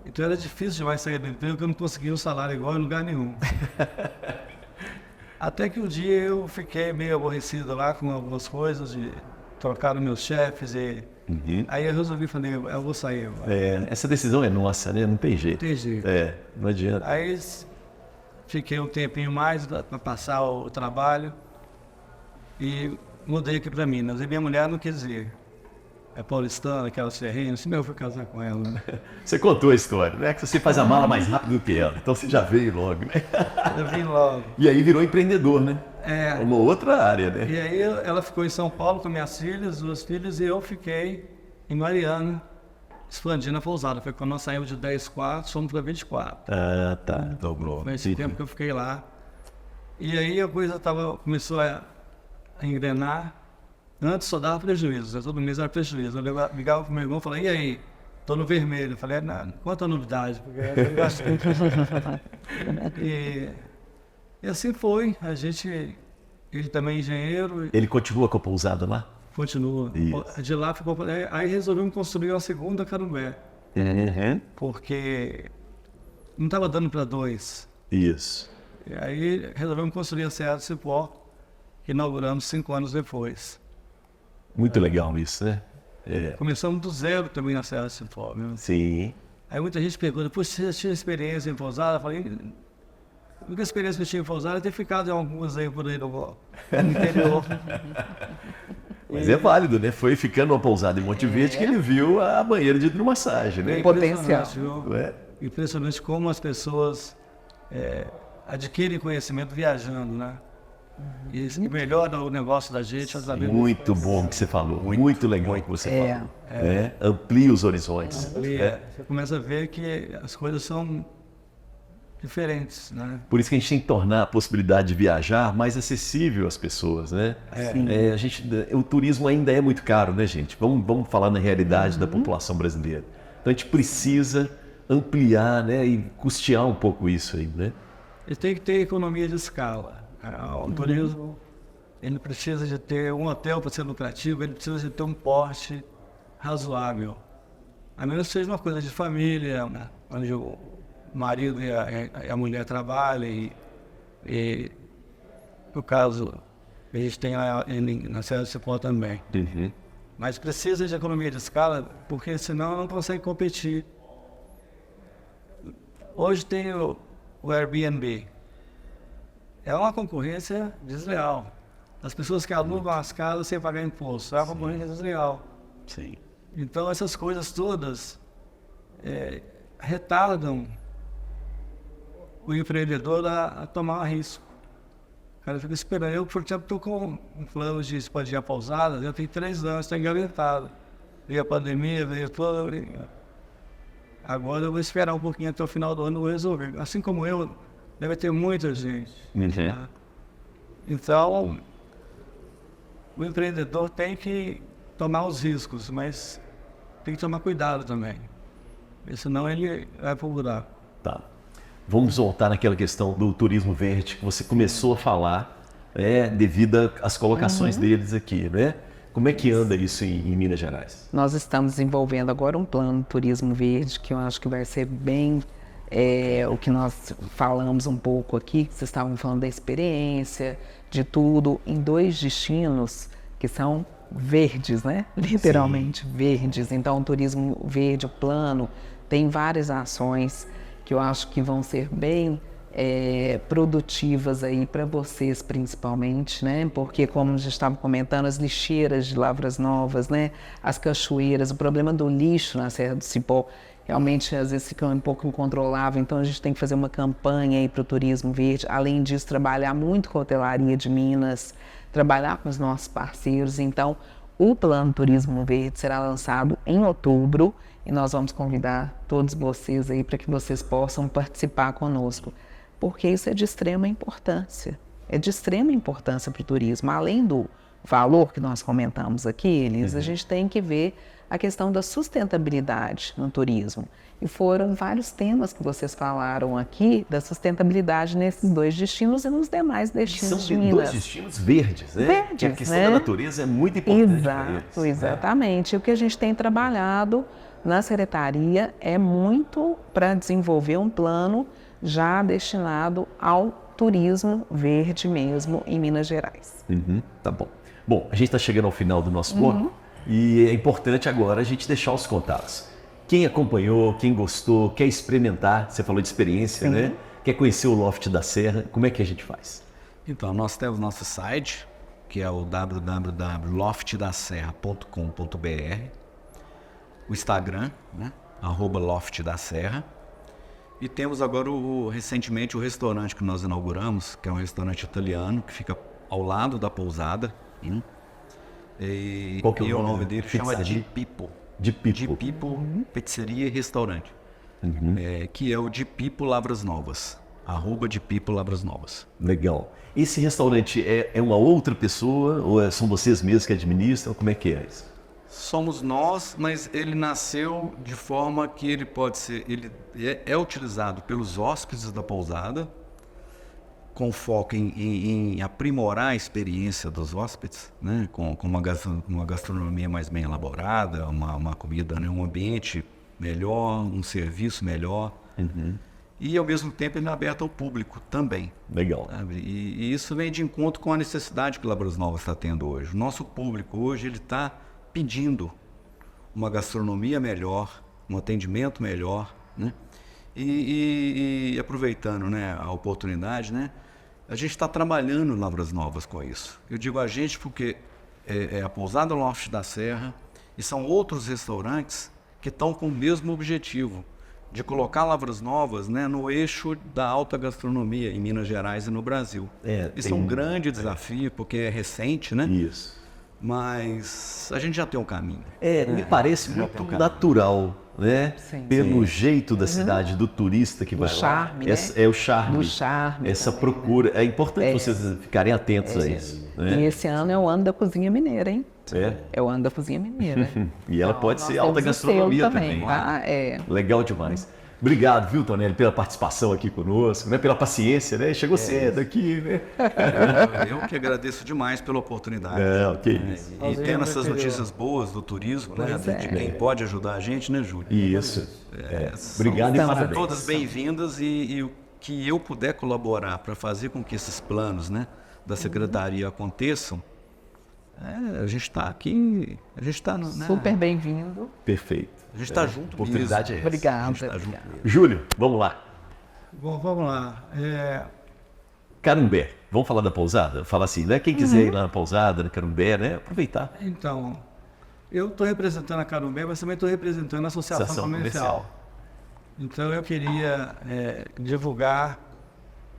Então era difícil demais sair do emprego, porque eu não conseguia um salário igual em lugar nenhum. Até que um dia eu fiquei meio aborrecido lá com algumas coisas, trocaram meus chefes e... Aí eu resolvi, falei, eu vou sair. Essa decisão é nossa, né? Não tem jeito. Não tem jeito. Não adianta. Aí fiquei um tempinho mais para passar o trabalho e mudei aqui para Minas. E minha mulher não quis ir. É paulistana, aquela serrena, assim, eu fui casar com ela. Né? Você contou a história, né? Que você faz a mala mais rápido do que ela. Então você já veio logo, né? Eu vim logo. E aí virou empreendedor, né? Uma outra área, né? E aí ela ficou em São Paulo com minhas filhas, 2 filhas, e eu fiquei em Mariana, expandindo a pousada. Foi quando nós saímos de 10 quartos, fomos para 24. Ah, tá. Dobrou. Foi esse tempo que eu fiquei lá. E aí a coisa começou a engrenar. Antes só dava prejuízo, né? Todo mês era prejuízo. Eu ligava pro meu irmão e falava, e aí? Tô no vermelho. Eu falei, não, quanta novidade, porque eu gastei. E assim foi. Ele também é engenheiro. Ele continua com a pousada lá? Continua. Isso. De lá ficou. Aí resolvemos construir uma segunda Carumbé. Porque não estava dando para 2. Isso. E aí resolvemos construir a Serra do Cipó, que inauguramos 5 anos depois. Muito legal isso, né? Começamos do zero também na Serra do Cipó. Né? Sim. Aí muita gente pergunta, poxa, você tinha experiência em pousada? Eu falei, a única experiência que eu tinha em pousada é ter ficado em algumas aí por aí no interior. Mas é válido, né? Foi ficando uma pousada em Monte Verde que ele viu a banheira de hidromassagem, né? Potencial. Impressionante como as pessoas adquirem conhecimento viajando, né? E melhora o negócio da gente. Muito bom o que você falou, muito legal o que você falou. Amplia os horizontes. Você começa a ver que as coisas são diferentes, né? Por isso que a gente tem que tornar a possibilidade de viajar mais acessível às pessoas, né? O turismo ainda é muito caro, né, gente? Vamos falar na realidade da população brasileira. Então a gente precisa ampliar, né, e custear um pouco isso aí, né? E tem que ter economia de escala. O turismo, ele precisa de ter um hotel para ser lucrativo, ele precisa de ter um porte razoável. A menos que seja uma coisa de família, onde o marido e a mulher trabalham, e no caso, a gente tem na Serra do Cipó também. Mas precisa de economia de escala, porque senão não consegue competir. Hoje tem o Airbnb. É uma concorrência desleal. As pessoas que alugam as casas sem pagar imposto. É uma concorrência desleal. Sim. Então, essas coisas todas retardam o empreendedor a tomar risco. O cara fica esperando. Eu, por exemplo, estou com um plano de expandir a pousada, já tem 3 anos, está engavetado. Veio a pandemia, veio tudo. Agora eu vou esperar um pouquinho até o final do ano e vou resolver. Assim como eu, deve ter muita gente. Tá? Então, o empreendedor tem que tomar os riscos, mas tem que tomar cuidado também. Porque senão ele vai pro buraco. Tá. Vamos voltar naquela questão do turismo verde que você começou a falar, devido às colocações deles aqui, né? Como é que anda isso em Minas Gerais? Nós estamos desenvolvendo agora um plano de turismo verde que eu acho que vai ser bem o que nós falamos um pouco aqui, que vocês estavam falando da experiência, de tudo, em 2 destinos que são verdes, né? Literalmente verdes. Então, o turismo verde, o plano, tem várias ações que eu acho que vão ser bem produtivas aí para vocês principalmente, né? Porque, como a gente estava comentando, as lixeiras de Lavras Novas, né? As cachoeiras, o problema do lixo na Serra do Cipó, realmente às vezes fica um pouco incontrolável, então a gente tem que fazer uma campanha aí para o turismo verde. Além disso, trabalhar muito com a hotelaria de Minas, trabalhar com os nossos parceiros. Então, o Plano Turismo Verde será lançado em outubro e nós vamos convidar todos vocês aí para que vocês possam participar conosco, porque isso é de extrema importância. É de extrema importância para o turismo. Além do valor que nós comentamos aqui, Elis, a gente tem que ver a questão da sustentabilidade no turismo. E foram vários temas que vocês falaram aqui da sustentabilidade nesses 2 destinos e nos demais destinos de São Minas. 2 destinos verdes, né? Verdes, Que a questão né? da natureza é muito importante para eles. Exato, exatamente. O que a gente tem trabalhado na Secretaria é muito para desenvolver um plano já destinado ao turismo verde mesmo em Minas Gerais. Tá bom. Bom, a gente está chegando ao final do nosso bloco e é importante agora a gente deixar os contatos. Quem acompanhou, quem gostou, quer experimentar, você falou de experiência, né? Quer conhecer o Loft da Serra, como é que a gente faz? Então, nós temos nosso site, que é o www.loftdaserra.com.br, o Instagram, né? @loftdaserra, e temos agora recentemente o restaurante que nós inauguramos, que é um restaurante italiano, que fica ao lado da pousada. Qual que é o nome dele? Pizzaria? Chama Di Pippo. De Pipo. Di Pippo Pizzeria e Restaurante. Que é o Di Pippo Lavras Novas. @Di Pippo Lavras Novas. Legal. Esse restaurante é uma outra pessoa ou são vocês mesmos que administram? Como é que é isso? Somos nós, mas ele nasceu de forma que ele pode ser... Ele é utilizado pelos hóspedes da pousada, com foco em aprimorar a experiência dos hóspedes, né? Com uma gastronomia mais bem elaborada, uma comida, né? Um ambiente melhor, um serviço melhor. E, ao mesmo tempo, ele é aberto ao público também. Legal. Sabe? E isso vem de encontro com a necessidade que Lavras Novas está tendo hoje. O nosso público hoje ele está pedindo uma gastronomia melhor, um atendimento melhor, né? E aproveitando, né, a oportunidade, né, a gente está trabalhando em Lavras Novas com isso. Eu digo a gente porque é a Pousada Loft da Serra e são outros restaurantes que estão com o mesmo objetivo, de colocar Lavras Novas, né, no eixo da alta gastronomia em Minas Gerais e no Brasil. Isso é um grande desafio, porque é recente, né? Isso. Mas a gente já tem um caminho. Me parece muito natural, né? Sim. Pelo jeito da cidade, do turista que vai charme, lá. né? É o charme. Do charme Essa também, procura. É importante vocês ficarem atentos a isso. E Né? esse ano é o ano da cozinha mineira, hein? É o ano da cozinha mineira. E ela pode Nós ser alta temos o selo gastronomia também, também. tá? Legal demais. Obrigado, viu, Tonelli, pela participação aqui conosco, né? Pela paciência, né? Chegou cedo aqui, né? Eu que agradeço demais pela oportunidade. Que isso. E tendo essas notícias boas do turismo, né? De quem pode ajudar a gente, né, Júlio? Isso. Obrigado e Estamos parabéns. Todas bem-vindas e o que eu puder colaborar para fazer com que esses planos, né, da Secretaria aconteçam, a gente está aqui, a gente está... Super bem-vindo. Perfeito. A gente está junto A oportunidade mesmo. é essa. Obrigada. Júlio, vamos lá. Bom, vamos lá. Carumbé. Vamos falar da pousada? Fala assim, né? Quem quiser ir lá na pousada, na Carumbé, né? Aproveitar. Então, eu estou representando a Carumbé, mas também estou representando a Associação Comercial. Então, eu queria divulgar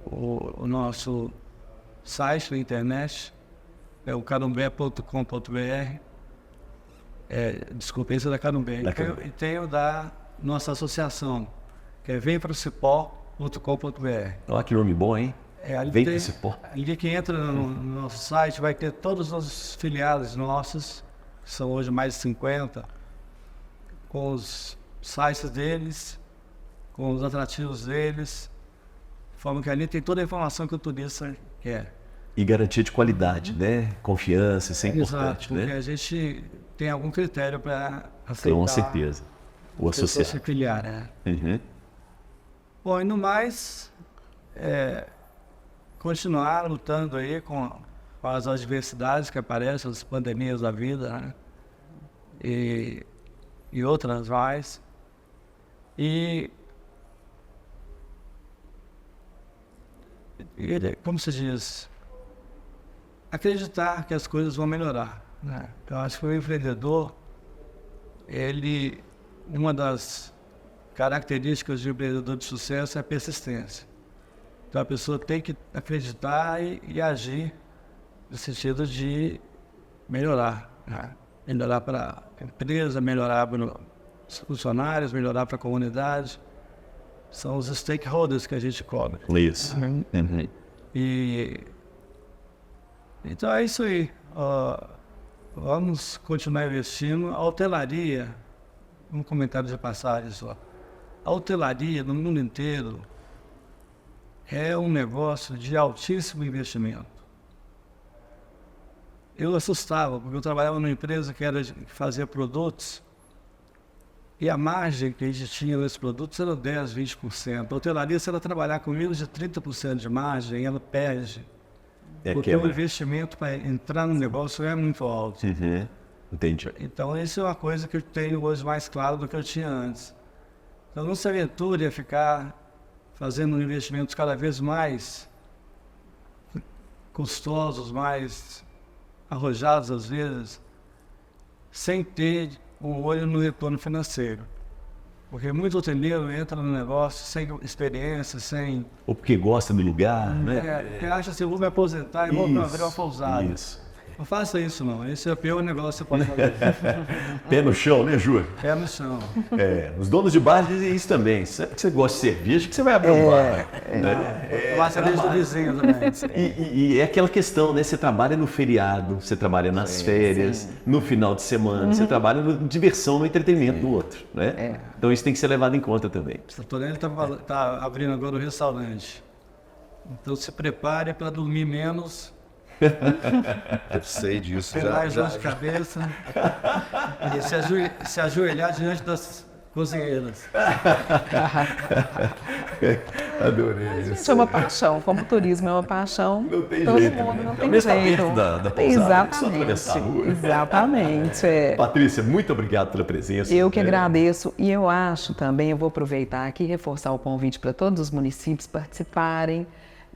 o nosso site na internet, é o carumbé.com.br. Desculpa, esse é da Carumbé. E tem o da nossa associação, que é vempracipó.com.br. Olha que nome bom, hein? Vem para esse pó. Ali que entra no nosso site vai ter todos os filiados nossos, que são hoje mais de 50, com os sites deles, com os atrativos deles, de forma que ali tem toda a informação que o turista quer. E garantia de qualidade, né? Confiança, isso é importante, Exato, porque né? a gente tem algum critério para aceitar. Com certeza. O pessoas se associado. filiar, né? Bom, e no mais, continuar lutando aí com as adversidades que aparecem, as pandemias da vida, né? E outras mais. E, como se diz, acreditar que as coisas vão melhorar, né? Eu acho que o empreendedor, uma das características de um empreendedor de sucesso é a persistência. Então a pessoa tem que acreditar e agir no sentido de melhorar, né? Melhorar para a empresa, melhorar para os funcionários, melhorar para a comunidade. São os stakeholders que a gente cobra. Isso. Então é isso aí. Vamos continuar investindo. A hotelaria, um comentário de passagem só. A hotelaria no mundo inteiro é um negócio de altíssimo investimento. Eu assustava, porque eu trabalhava numa empresa que fazia produtos e a margem que a gente tinha nesses produtos era 10%, 20%. A hotelaria, se ela trabalhar com menos de 30% de margem, ela perde. Porque o investimento para entrar no negócio é muito alto. Entendi. Então, isso é uma coisa que eu tenho hoje mais claro do que eu tinha antes. Então, não se aventure a ficar fazendo investimentos cada vez mais custosos, mais arrojados às vezes, sem ter um olho no retorno financeiro. Porque muito hoteleiro entra no negócio sem experiência, sem... Ou porque gosta do lugar, né? Porque acha assim, eu vou me aposentar e vou abrir uma pousada. Isso. Não faça isso, não. Esse é o pior negócio que você pode fazer. Pé no chão, né, Ju? Pé no chão. Os donos de bar dizem isso também. Se você gosta de cerveja, que você vai abrir um bar. Tomar cerveja do vizinho também. E é aquela questão, né? Você trabalha no feriado, você trabalha nas férias, no final de semana, você trabalha na diversão, no entretenimento do outro, né? Então isso tem que ser levado em conta também. O Tonelli está abrindo agora o restaurante. Então se prepare para dormir menos. Eu sei disso. Ter mais dor de cabeça e se ajoelhar diante das cozinheiras. Adorei isso. Isso é uma paixão, como o turismo é uma paixão, Não tem todo jeito, mundo né? não É o tem mesmo jeito. aperto da pousada, só atravessar a rua. Exatamente. Patrícia, muito obrigado pela presença. Eu que agradeço e eu acho também, eu vou aproveitar aqui e reforçar o convite para todos os municípios participarem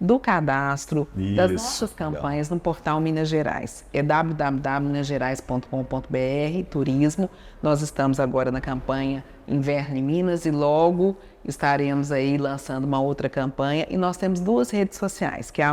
do cadastro das nossas campanhas no portal Minas Gerais. É www.minasgerais.com.br, turismo. Nós estamos agora na campanha Inverno em Minas e logo estaremos aí lançando uma outra campanha. E nós temos duas redes sociais, que é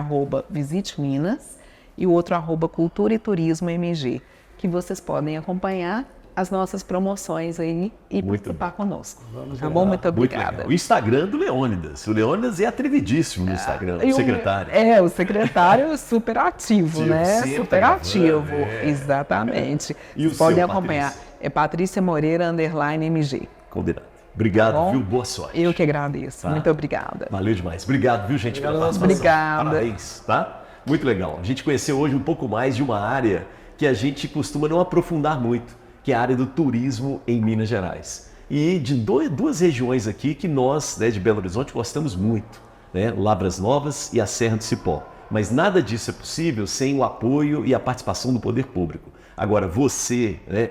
@visiteminas e o outro @cultura e turismo MG, que vocês podem acompanhar as nossas promoções aí e participar conosco. Tá bom? Muito obrigada. O Instagram do Leônidas. O Leônidas é atrevidíssimo no Instagram, o secretário. O secretário é super ativo, né? Super ativo, exatamente. E o Vocês podem seu, acompanhar. Patrícia? É Patrícia Moreira _MG. Combinado. Obrigado, Bom, viu? Boa sorte. Eu que agradeço. Tá. Muito obrigada. Valeu demais. Obrigado, viu, gente, pela participação. Obrigada. Parabéns, tá? Muito legal. A gente conheceu hoje um pouco mais de uma área que a gente costuma não aprofundar muito, que é a área do turismo em Minas Gerais. E de duas regiões aqui que nós, né, de Belo Horizonte, gostamos muito, né? Lavras Novas e a Serra do Cipó. Mas nada disso é possível sem o apoio e a participação do poder público. Agora, você, né,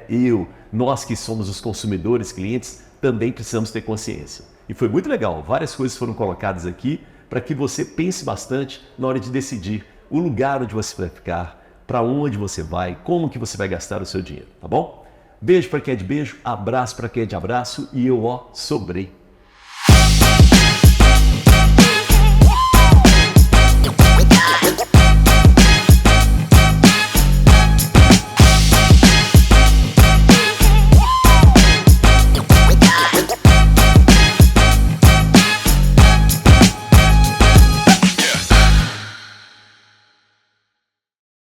nós que somos os consumidores, clientes, também precisamos ter consciência. E foi muito legal, várias coisas foram colocadas aqui para que você pense bastante na hora de decidir o lugar onde você vai ficar, para onde você vai, como que você vai gastar o seu dinheiro, tá bom? Beijo para quem é de beijo, abraço para quem é de abraço e eu, sobrei.